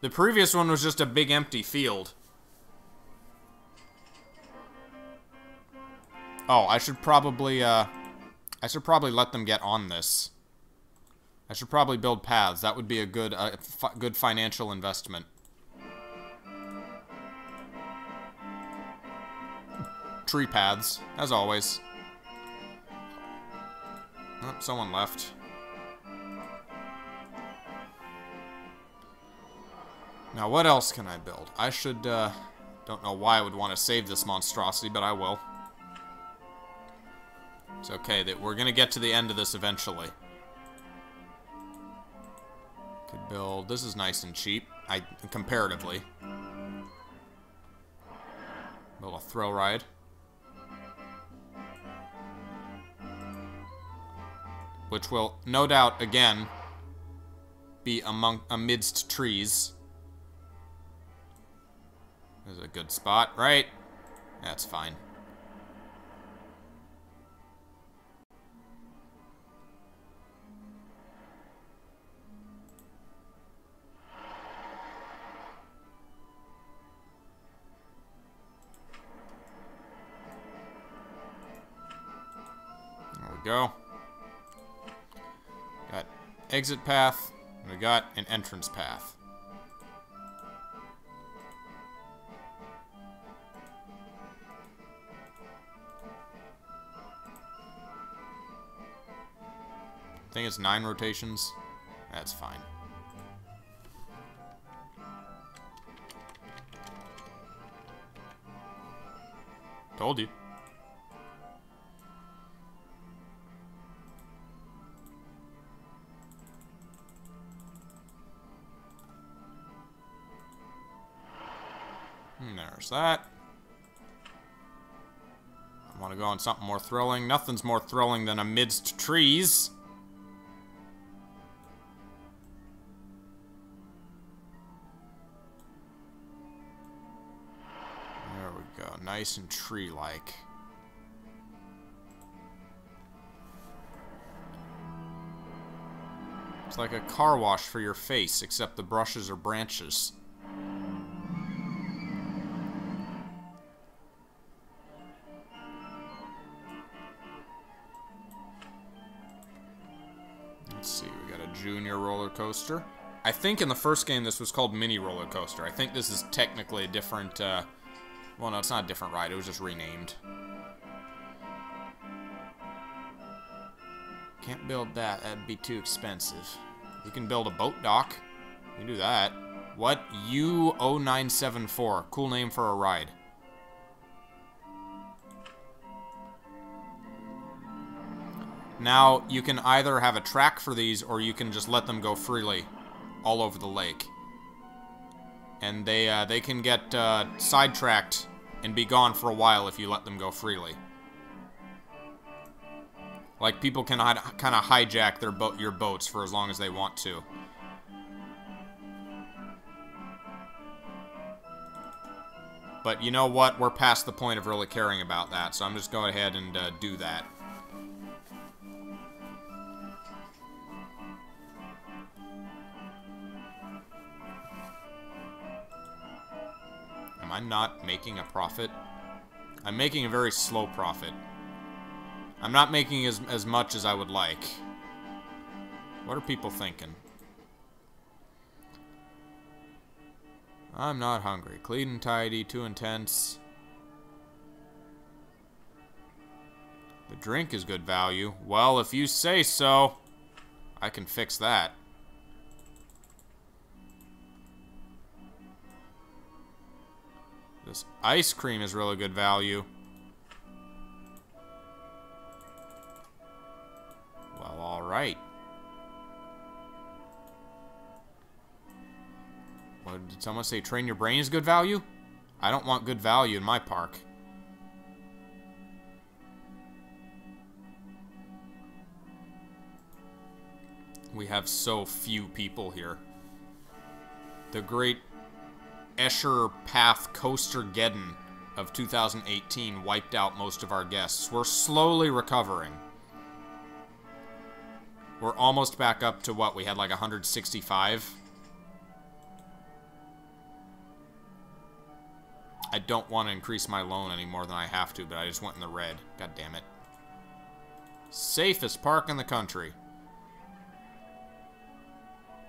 [SPEAKER 1] The previous one was just a big empty field. Oh, I should probably let them get on this. I should probably build paths. That would be a good, good financial investment. Tree paths, as always. Oh, someone left. Now, what else can I build? I should, don't know why I would want to save this monstrosity, but I will. It's okay, that we're gonna get to the end of this eventually. Could build... This is nice and cheap, comparatively. Build a thrill ride. Which will, no doubt, again, be amidst trees. This is a good spot, right? That's fine. There we go. Got exit path, and we got an entrance path. I think it's 9 rotations. That's fine. Told you. And there's that. I want to go on something more thrilling. Nothing's more thrilling than amidst trees. There we go. Nice and tree-like. It's like a car wash for your face, except the brushes are branches. Let's see, we got a junior roller coaster. I think in the first game this was called mini roller coaster. I think this is technically a different, well, no, it's not a different ride. It was just renamed. Can't build that. That'd be too expensive. We can build a boat dock. We can do that. What? U0974. Cool name for a ride. Now, you can either have a track for these, or you can just let them go freely all over the lake. And they can get sidetracked and be gone for a while if you let them go freely. Like, people can kind of hijack your boats for as long as they want to. But you know what? We're past the point of really caring about that, so I'm just going ahead and do that. Am I not making a profit? I'm making a very slow profit. I'm not making as much as I would like. What are people thinking? I'm not hungry. Clean and tidy, too intense. The drink is good value. Well, if you say so, I can fix that. This ice cream is really good value. Well, alright. What, did someone say train your brain is good value? I don't want good value in my park. We have so few people here. The great Escher Path Coaster Geddon of 2018 wiped out most of our guests. We're slowly recovering. We're almost back up to what? We had like 165. I don't want to increase my loan any more than I have to, but I just went in the red. God damn it. Safest park in the country.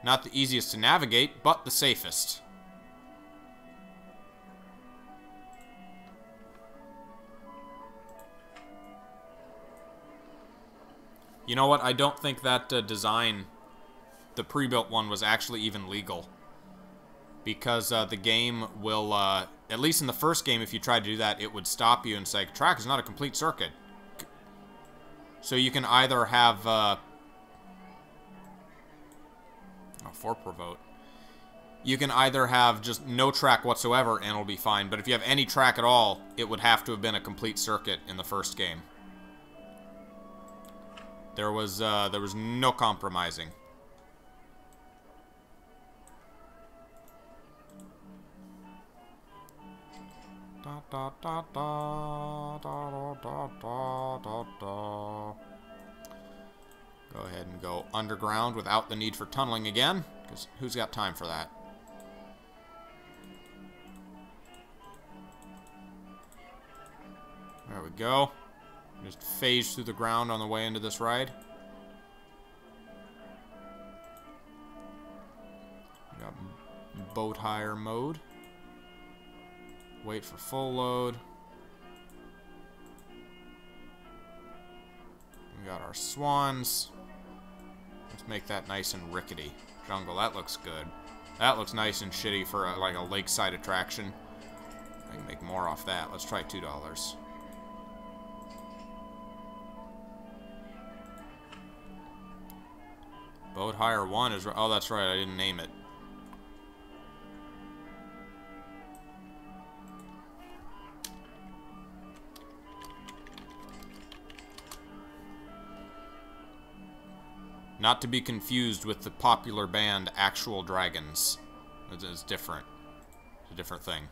[SPEAKER 1] Not the easiest to navigate, but the safest. You know what? I don't think that design, the pre-built one, was actually even legal. Because the game will, at least in the first game, if you tried to do that, it would stop you and say, track is not a complete circuit. So you can either have, oh, 4 per vote. You can either have just no track whatsoever and it'll be fine. But if you have any track at all, it would have to have been a complete circuit in the first game. There was no compromising. Da, da, da, da, da, da, da, da, da. Go ahead and go underground without the need for tunneling again, because who's got time for that? There we go. Just phase through the ground on the way into this ride. We got boat hire mode. Wait for full load. We got our swans. Let's make that nice and rickety. Jungle, that looks good. That looks nice and shitty for like a lakeside attraction. I can make more off that. Let's try $2. Boat hire 1 is... Oh, that's right. I didn't name it. Not to be confused with the popular band Actual Dragons. It's different. It's a different thing.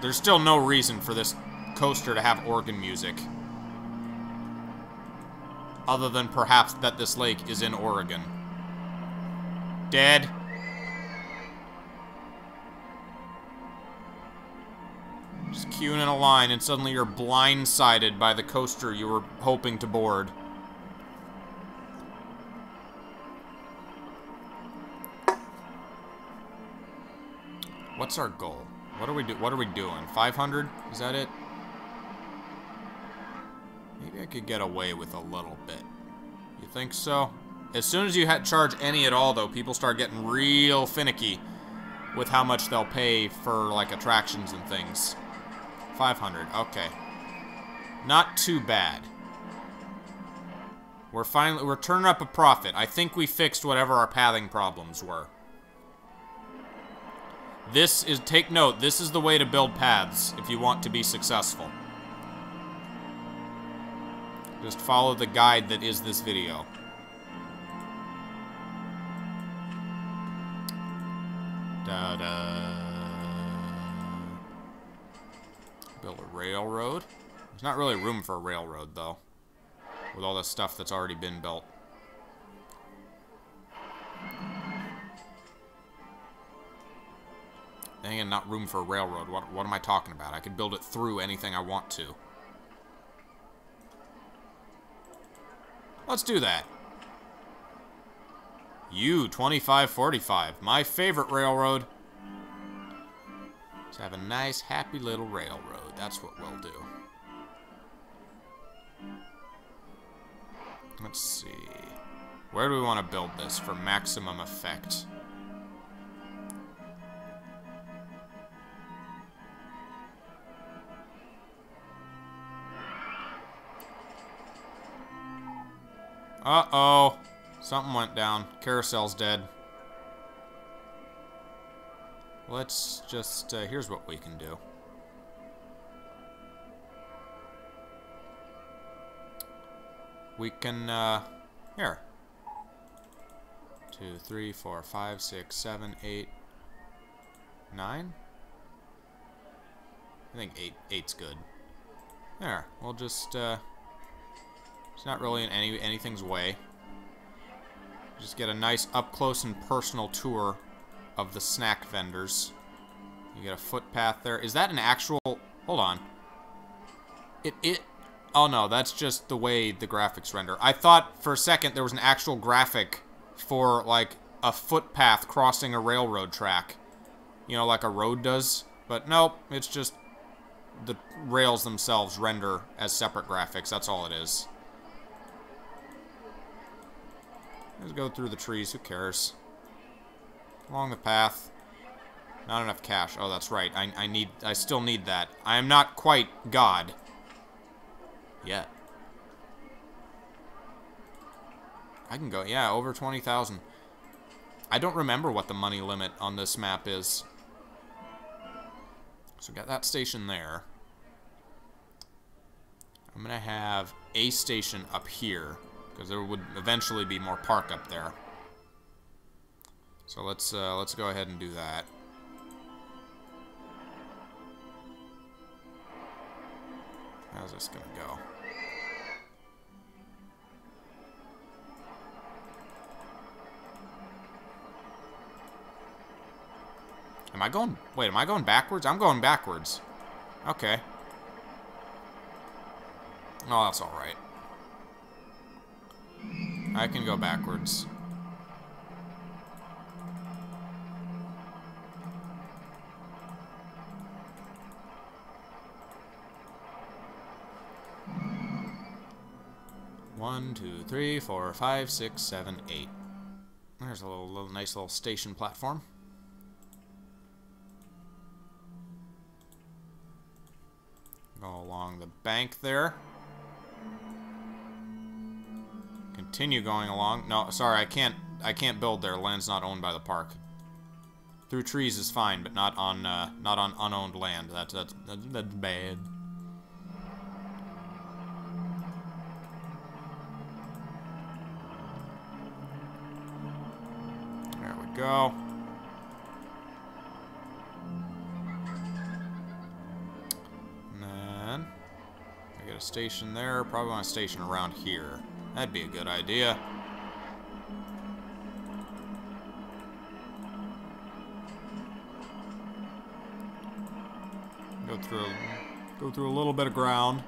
[SPEAKER 1] There's still no reason for this coaster to have organ music. Other than perhaps that this lake is in Oregon. Dead. Just queuing in a line and suddenly you're blindsided by the coaster you were hoping to board. What's our goal? What are we doing? 500? Is that it? Maybe I could get away with a little bit. You think so? As soon as you charge any at all, though, people start getting real finicky with how much they'll pay for, like, attractions and things. 500, okay. Not too bad. We're turning up a profit. I think we fixed whatever our pathing problems were. This is, take note, this is the way to build paths if you want to be successful. Just follow the guide that is this video. Build a railroad. There's not really room for a railroad, though, with all the stuff that's already been built. Then again, not room for a railroad. What am I talking about? I could build it through anything I want to. Let's do that. U-2545, my favorite railroad. Let's have a nice, happy little railroad. That's what we'll do. Let's see. Where do we want to build this for maximum effect? Uh-oh. Something went down. Carousel's dead. Let's just, here's what we can do. We can, here. 2, 3, 4, 5, 6, 7, 8, 9? I think 8's good. There, we'll just, it's not really in anything's way. Just get a nice up-close and personal tour of the snack vendors. You get a footpath there. Is that an actual... Hold on. Oh no, that's just the way the graphics render. I thought for a second there was an actual graphic for, like, a footpath crossing a railroad track. You know, like a road does. But nope, it's just the rails themselves render as separate graphics. That's all it is. Let's go through the trees. Who cares? Along the path. Not enough cash. Oh, that's right. I still need that. I am not quite God. Yet. I can go, yeah, over 20,000. I don't remember what the money limit on this map is. So we got that station there. I'm gonna have a station up here, because there would eventually be more park up there. So let's go ahead and do that. How's this gonna go? Am I going... Wait, am I going backwards? I'm going backwards. Okay. Oh, that's alright. I can go backwards. One, 2, 3, 4, 5, 6, 7, 8. There's a nice little station platform. Go along the bank there. Continue going along. No, sorry, I can't build there. Land's not owned by the park. Through trees is fine, but not on unowned land. That's bad. There we go. And then I get a station there. Probably want a station around here. That'd be a good idea. Go through a little bit of ground.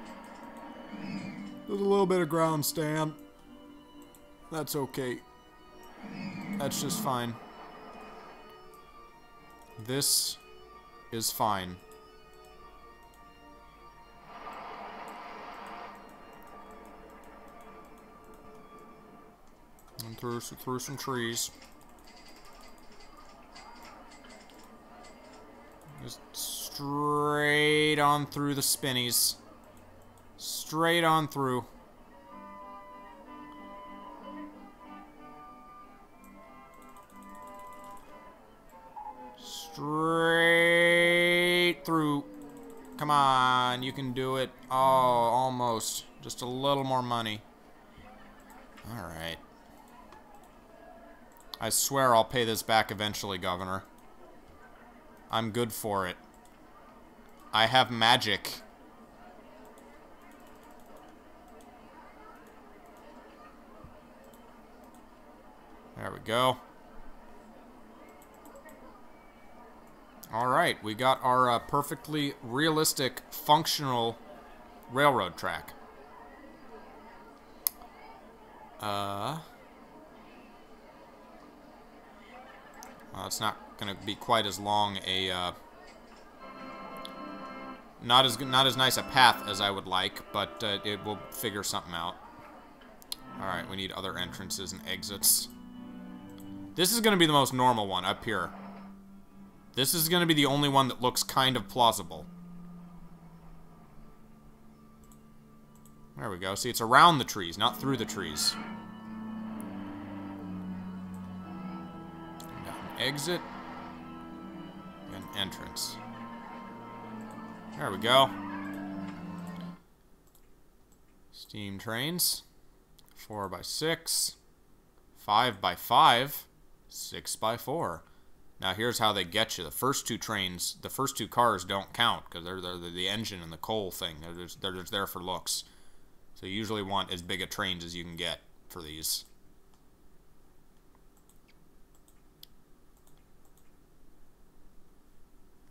[SPEAKER 1] There's a little bit of ground, Stan. That's okay. That's just fine. This is fine. And through some trees. straight on through the spinnies. Straight on through. Straight through. Come on, you can do it. Oh, almost. Just a little more money. Alright. I swear I'll pay this back eventually, Governor. I'm good for it. I have magic. There we go. Alright, we got our perfectly realistic, functional railroad track. Well, it's not gonna be quite as long a, not as nice a path as I would like, but it will figure something out. Alright, we need other entrances and exits. This is gonna be the most normal one, up here. This is gonna be the only one that looks kind of plausible. There we go. See, it's around the trees, not through the trees. Got an exit. An entrance. There we go. Steam trains. 4x6. 5x5. 6x4. Now here's how they get you. The first two trains, the first two cars don't count because they're the engine and the coal thing. They're just there for looks. So you usually want as big a trains as you can get for these.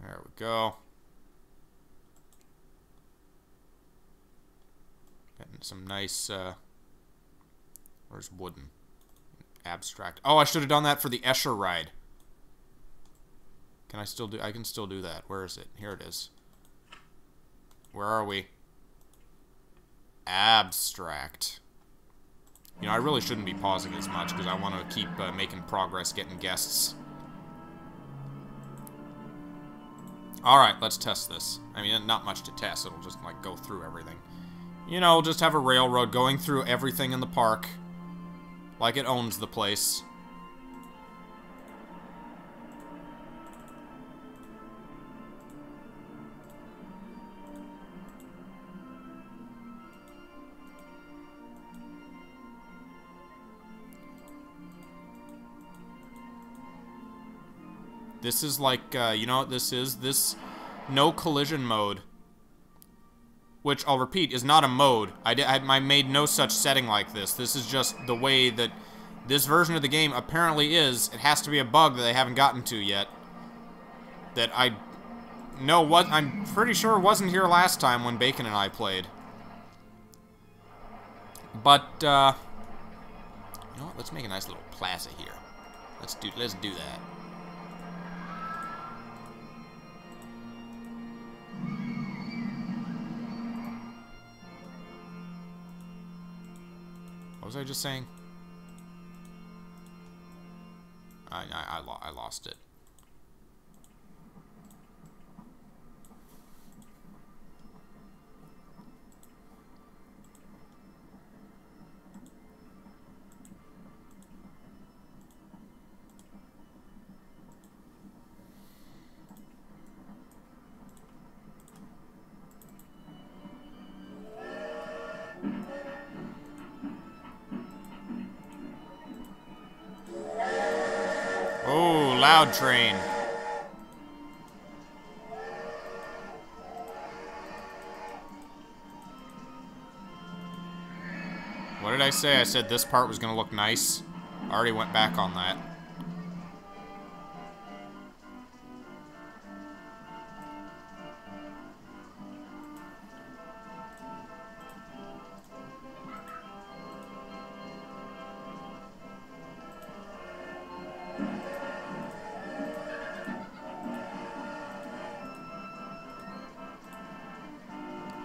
[SPEAKER 1] There we go. Getting some nice, where's wooden? Abstract. Oh, I should have done that for the Escher ride. Can I still do... I can still do that. Where is it? Here it is. Where are we? Abstract. You know, I really shouldn't be pausing as much because I want to keep making progress getting guests. Alright, let's test this. I mean, not much to test. It'll just, like, go through everything. You know, just have a railroad going through everything in the park. Like it owns the place. This is like, you know what this is? This no collision mode, which I'll repeat is not a mode. I made no such setting like this. This is just the way that this version of the game apparently is. It has to be a bug that they haven't gotten to yet. That I know what I'm pretty sure wasn't here last time when Bacon and I played. But you know what? Let's make a nice little plaza here. Let's do that. What was I just saying? I lost it. Oh, loud train. What did I say? I said this part was going to look nice. I already went back on that.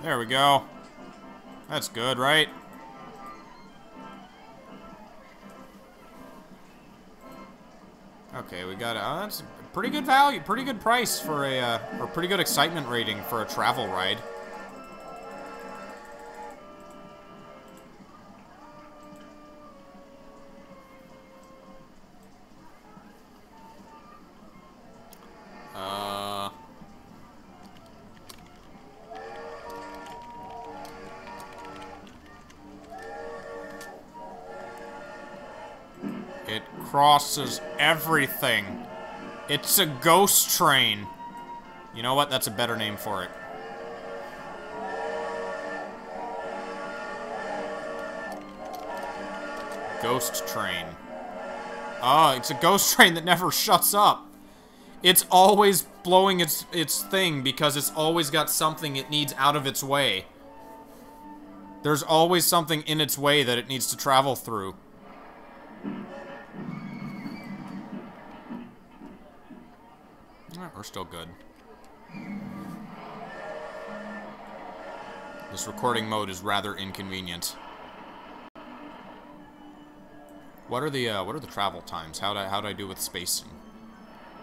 [SPEAKER 1] There we go. That's good, right? Okay, we got that's a pretty good value, pretty good price for a, or pretty good excitement rating for a travel ride. It crosses everything. It's a ghost train. You know what? That's a better name for it. Ghost train. Oh, it's a ghost train that never shuts up. It's always blowing its thing because it's always got something it needs out of its way. There's always something in its way that it needs to travel through. We're still good. This recording mode is rather inconvenient. What are the travel times? How'd I do with spacing?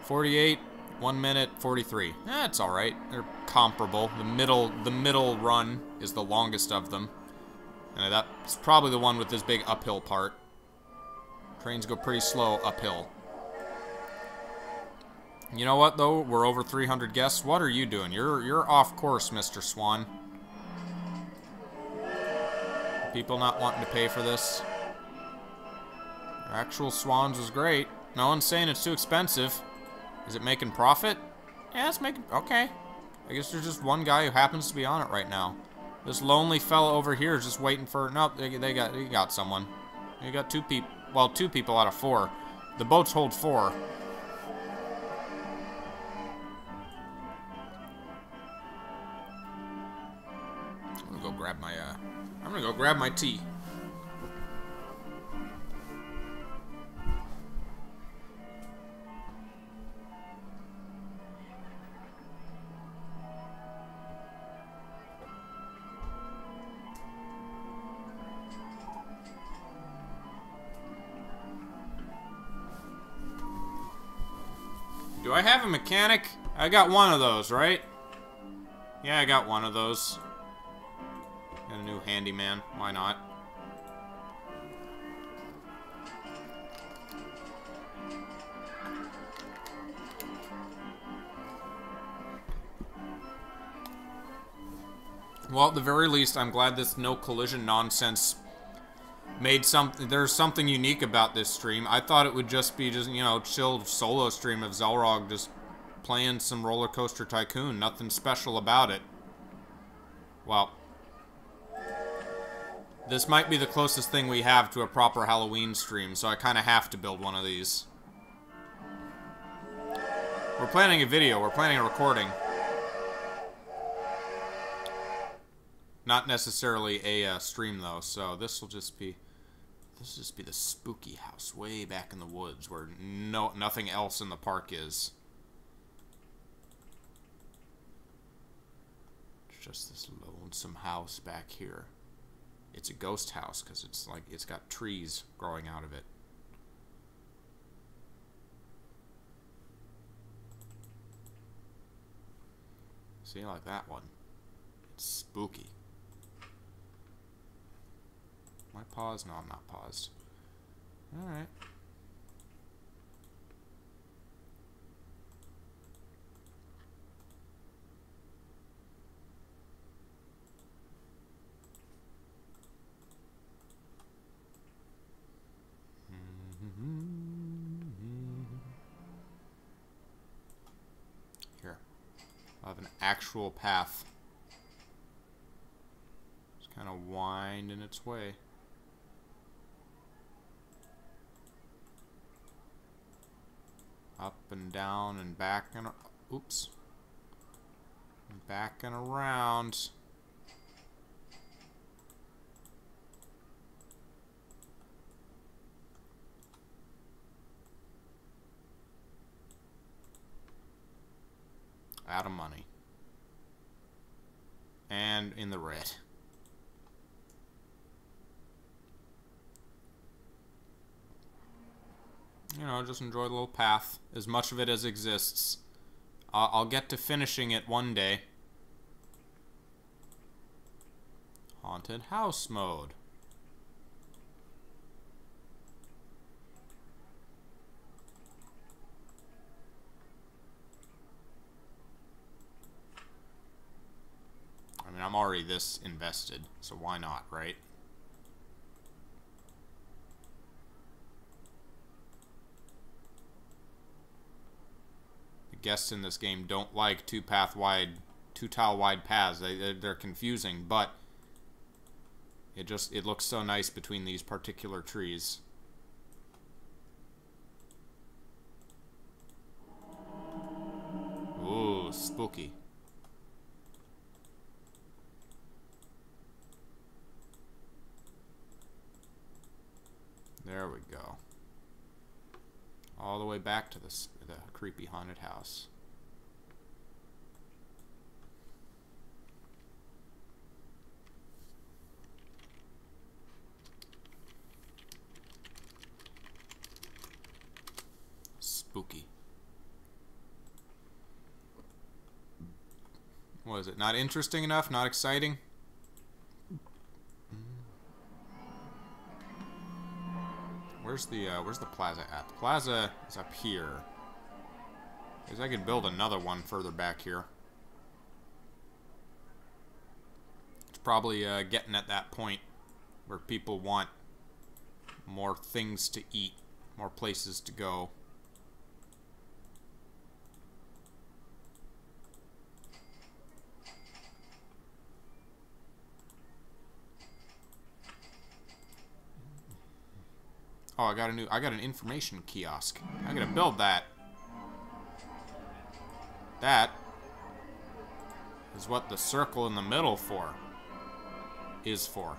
[SPEAKER 1] 48, 1 minute, 43. It's all right. They're comparable. The middle run is the longest of them, and that's probably the one with this big uphill part. Trains go pretty slow uphill. You know what, though? We're over 300 guests. What are you doing? You're off course, Mr. Swan. People not wanting to pay for this. Actual Swans was great. No one's saying it's too expensive. Is it making profit? Yeah, it's making... Okay. I guess there's just one guy who happens to be on it right now. This lonely fella over here is just waiting for... Nope, they got someone. They got two people... Well, 2 people out of 4. The boats hold 4. I'm gonna go grab my tea. Do I have a mechanic? I got one of those, right? Yeah, I got one of those. Got a new handyman. Why not? Well, at the very least, I'm glad this no collision nonsense made something. There's something unique about this stream. I thought it would just be you know, chill solo stream of Xelrog just playing some Roller Coaster Tycoon. Nothing special about it. Well, this might be the closest thing we have to a proper Halloween stream, so I kind of have to build one of these. We're planning a video. We're planning a recording. Not necessarily a stream, though, so this will just be the spooky house way back in the woods where nothing else in the park is. It's just this lonesome house back here. It's a ghost house because it's got trees growing out of it. See, like that one. It's spooky. Am I paused? No, I'm not paused. Alright. Here. I'll have an actual path. Just kind of winding its way. Up and down and back and... Oops. Back and around. Out of money. And in the red. you know, just enjoy the little path. As much of it as exists. I'll get to finishing it one day. Haunted house mode. I mean, I'm already this invested, so why not, right? The guests in this game don't like two tile wide paths. They're confusing, but it looks so nice between these particular trees. Ooh, spooky. There we go. All the way back to the creepy haunted house. Spooky. What is it? Not interesting enough? Not exciting? Where's the plaza at? The plaza is up here. Because I could build another one further back here. It's probably getting at that point where people want more things to eat, more places to go. Oh, I got an information kiosk. I'm gonna build that. That is what the circle in the middle is for.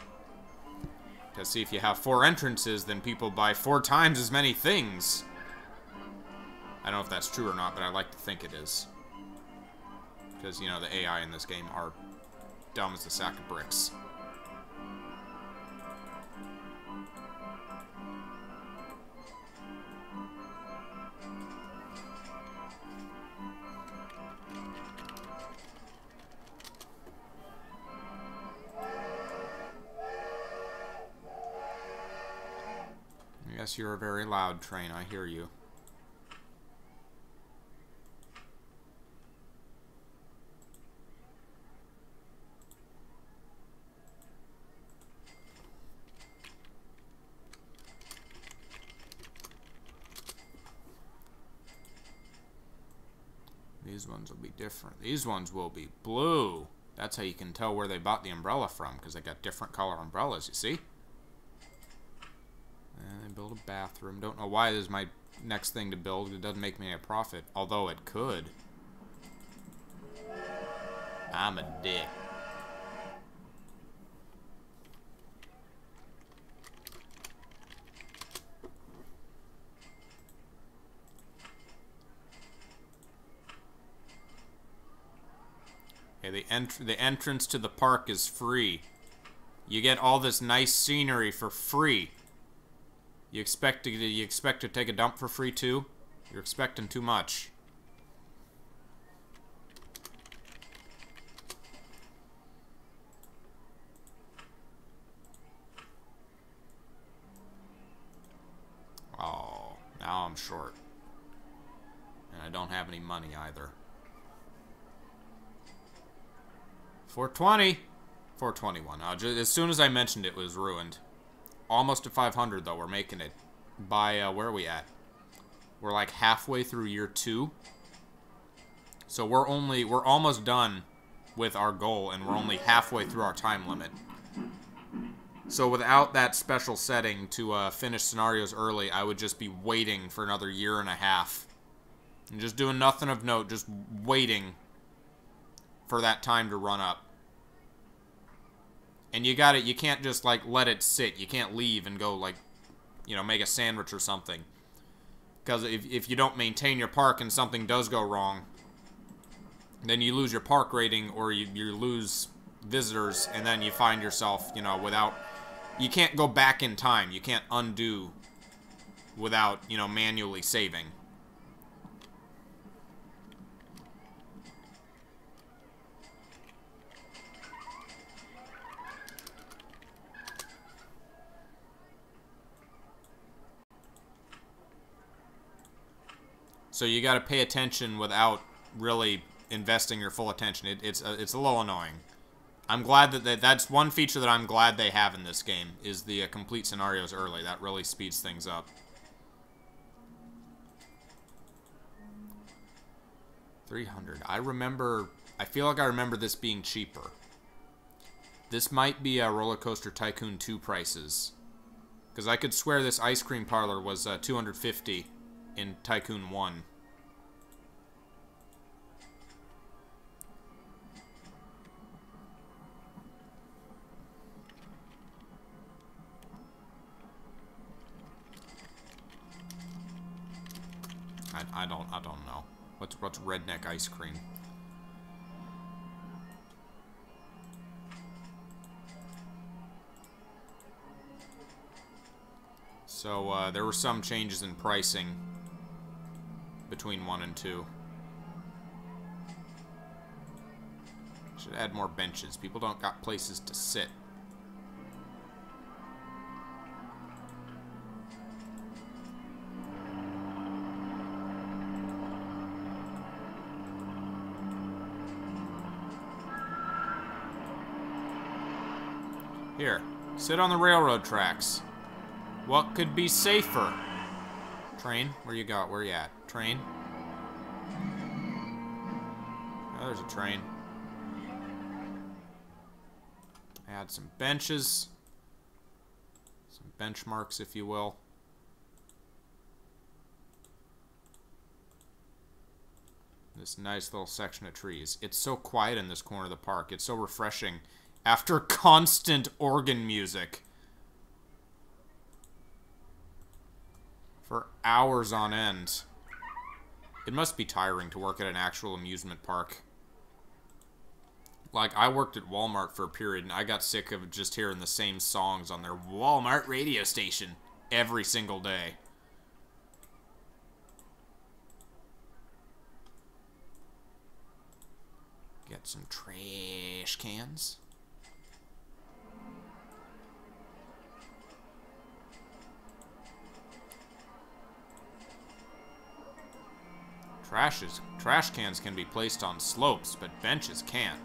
[SPEAKER 1] To see if you have 4 entrances, then people buy 4 times as many things. I don't know if that's true or not, but I like to think it is. Because, you know, the AI in this game are dumb as a sack of bricks. Yes, you're a very loud train, I hear you. These ones will be different. These ones will be blue. That's how you can tell where they bought the umbrella from, because they got different color umbrellas, you see? And they build a bathroom. Don't know why this is my next thing to build. It doesn't make me a profit, although it could. I'm a dick. Okay, the entrance to the park is free. You get all this nice scenery for free. You expect to take a dump for free too? You're expecting too much. Oh, now I'm short. And I don't have any money either. 420. 421. As soon as I mentioned it was ruined. Almost to 500 though. We're making it. By where are we at? We're like halfway through year 2. So we're almost done with our goal, and we're only halfway through our time limit. So without that special setting to finish scenarios early, I would just be waiting for another 1.5 years. And just doing nothing of note, just waiting for that time to run up. And you can't just, like, let it sit. You can't leave and go, like, you know, make a sandwich or something. Because if you don't maintain your park and something does go wrong, then you lose your park rating, or you lose visitors, and then you find yourself, you know, without... You can't go back in time. You can't undo without, you know, manually saving. So you got to pay attention without really investing your full attention. It's a little annoying. I'm glad that that's one feature that I'm glad they have in this game, is the complete scenarios early. That really speeds things up. 300. I feel like I remember this being cheaper. This might be a Roller Coaster Tycoon 2 prices. Because I could swear this ice cream parlor was $250 in Tycoon 1. I don't know. What's redneck ice cream? So, there were some changes in pricing between 1 and 2. Should add more benches. People don't got places to sit. Here, sit on the railroad tracks. What could be safer? Train, where you got? Where you at? Train. Oh, there's a train. Add some benches. Some benchmarks, if you will. This nice little section of trees. It's so quiet in this corner of the park. It's so refreshing. After constant organ music. For hours on end. It must be tiring to work at an actual amusement park. Like, I worked at Walmart for a period, and I got sick of just hearing the same songs on their Walmart radio station every single day. Get some trash cans. Trash cans can be placed on slopes, but benches can't.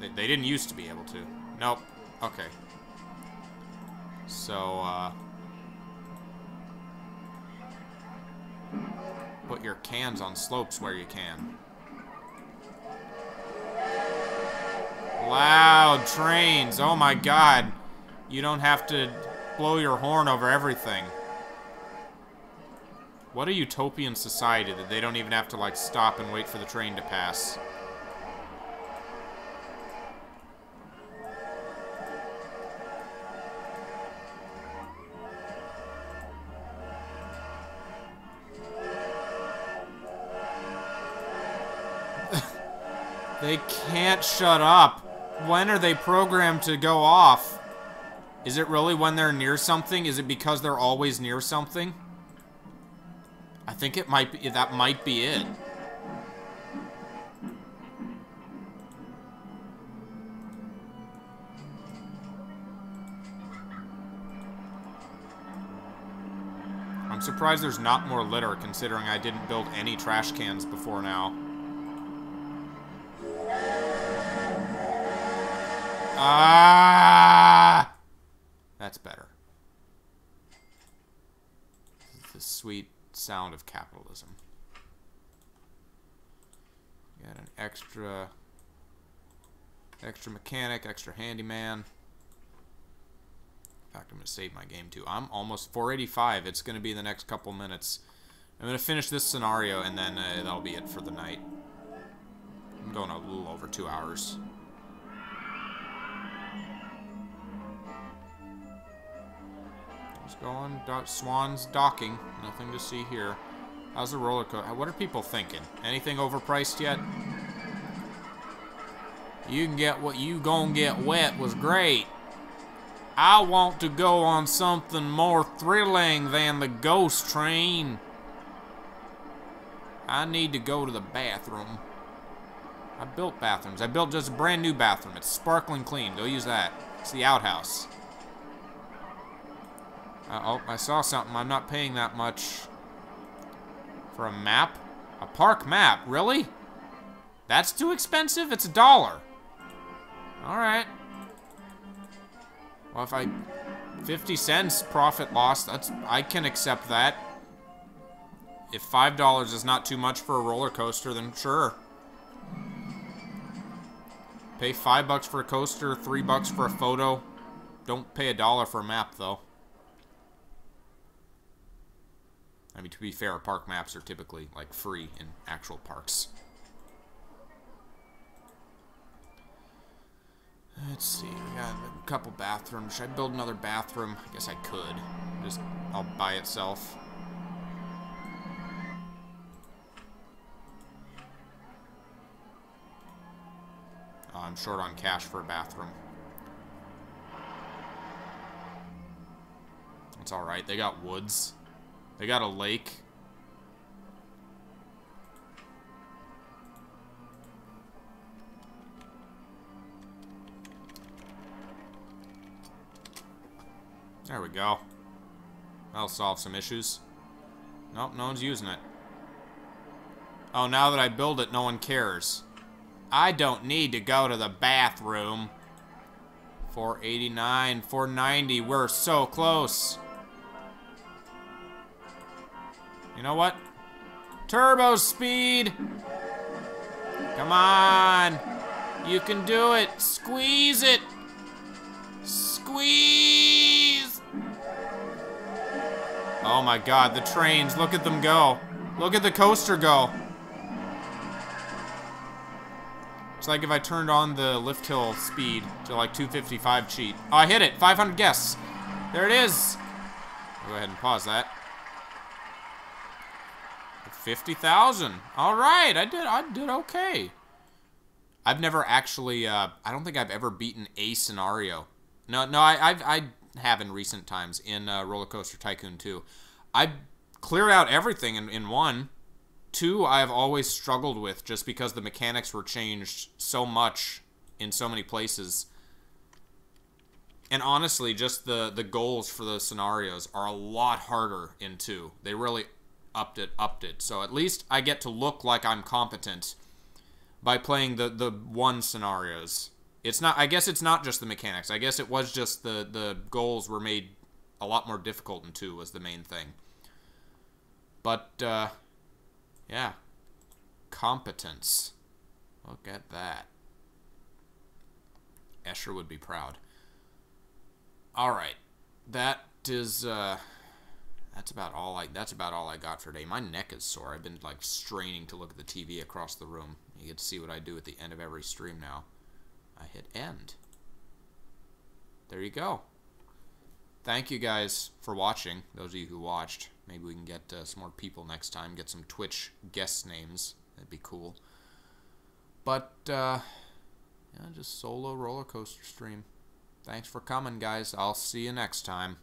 [SPEAKER 1] They didn't used to be able to. Nope. Okay. So, put your cans on slopes where you can. Loud trains. Oh my god. You don't have to blow your horn over everything. What a utopian society that they don't even have to, like, stop and wait for the train to pass. They can't shut up. When are they programmed to go off? Is it really when they're near something? Is it because they're always near something? I think it might be, that might be it. I'm surprised there's not more litter, considering I didn't build any trash cans before now. Ah! That's better. The sweet sound of capitalism. Got an extra mechanic, extra handyman. In fact, I'm going to save my game too. I'm almost 485. It's going to be the next couple minutes. I'm going to finish this scenario and then that'll be it for the night. I'm going a little over 2 hours. Going, Swan's docking. Nothing to see here. How's the roller coaster? What are people thinking? Anything overpriced yet? You can get what you gon' get wet was great. I want to go on something more thrilling than the ghost train. I need to go to the bathroom. I built bathrooms. I built just a brand new bathroom. It's sparkling clean. Go use that. It's the outhouse. Oh, I saw something. I'm not paying that much for a map. A park map? Really? That's too expensive? It's $1. Alright. Well, if I... 50 cents profit loss, I can accept that. If $5 is not too much for a roller coaster, then sure. Pay $5 for a coaster, $3 for a photo. Don't pay $1 for a map, though. I mean, to be fair, park maps are typically, like, free in actual parks. Let's see, we got a couple bathrooms. Should I build another bathroom? I guess I could. Just, all by itself. Oh, I'm short on cash for a bathroom. It's alright, they got woods. They got a lake. There we go. That'll solve some issues. Nope, no one's using it. Oh, now that I build it, no one cares. I don't need to go to the bathroom. $4.89, $4.90, we're so close. You know what? Turbo speed! Come on! You can do it! Squeeze it! Squeeze! Oh my god, the trains, look at them go. Look at the coaster go. It's like if I turned on the lift hill speed to like 255 cheat. Oh, I hit it! 500 guests! There it is! I'll go ahead and pause that. 50,000. Alright, I did okay. I've never actually, I don't think I've ever beaten a scenario. No, I have in recent times in Roller Coaster Tycoon 2. I cleared out everything in 1. 2, I've always struggled with just because the mechanics were changed so much in so many places. And honestly, just the goals for the scenarios are a lot harder in 2. They really upped it. So at least I get to look like I'm competent by playing the 1 scenarios. It's not, I guess it's not just the mechanics. I guess it was just the goals were made a lot more difficult in 2 was the main thing. But, yeah. Competence. Look at that. Escher would be proud. Alright. That is, that's about all I got for today. My neck is sore. I've been, like, straining to look at the TV across the room. You get to see what I do at the end of every stream now. I hit end. There you go. Thank you guys for watching, those of you who watched. Maybe we can get some more people next time, get some Twitch guest names. That'd be cool. But, yeah, just solo roller coaster stream. Thanks for coming, guys. I'll see you next time.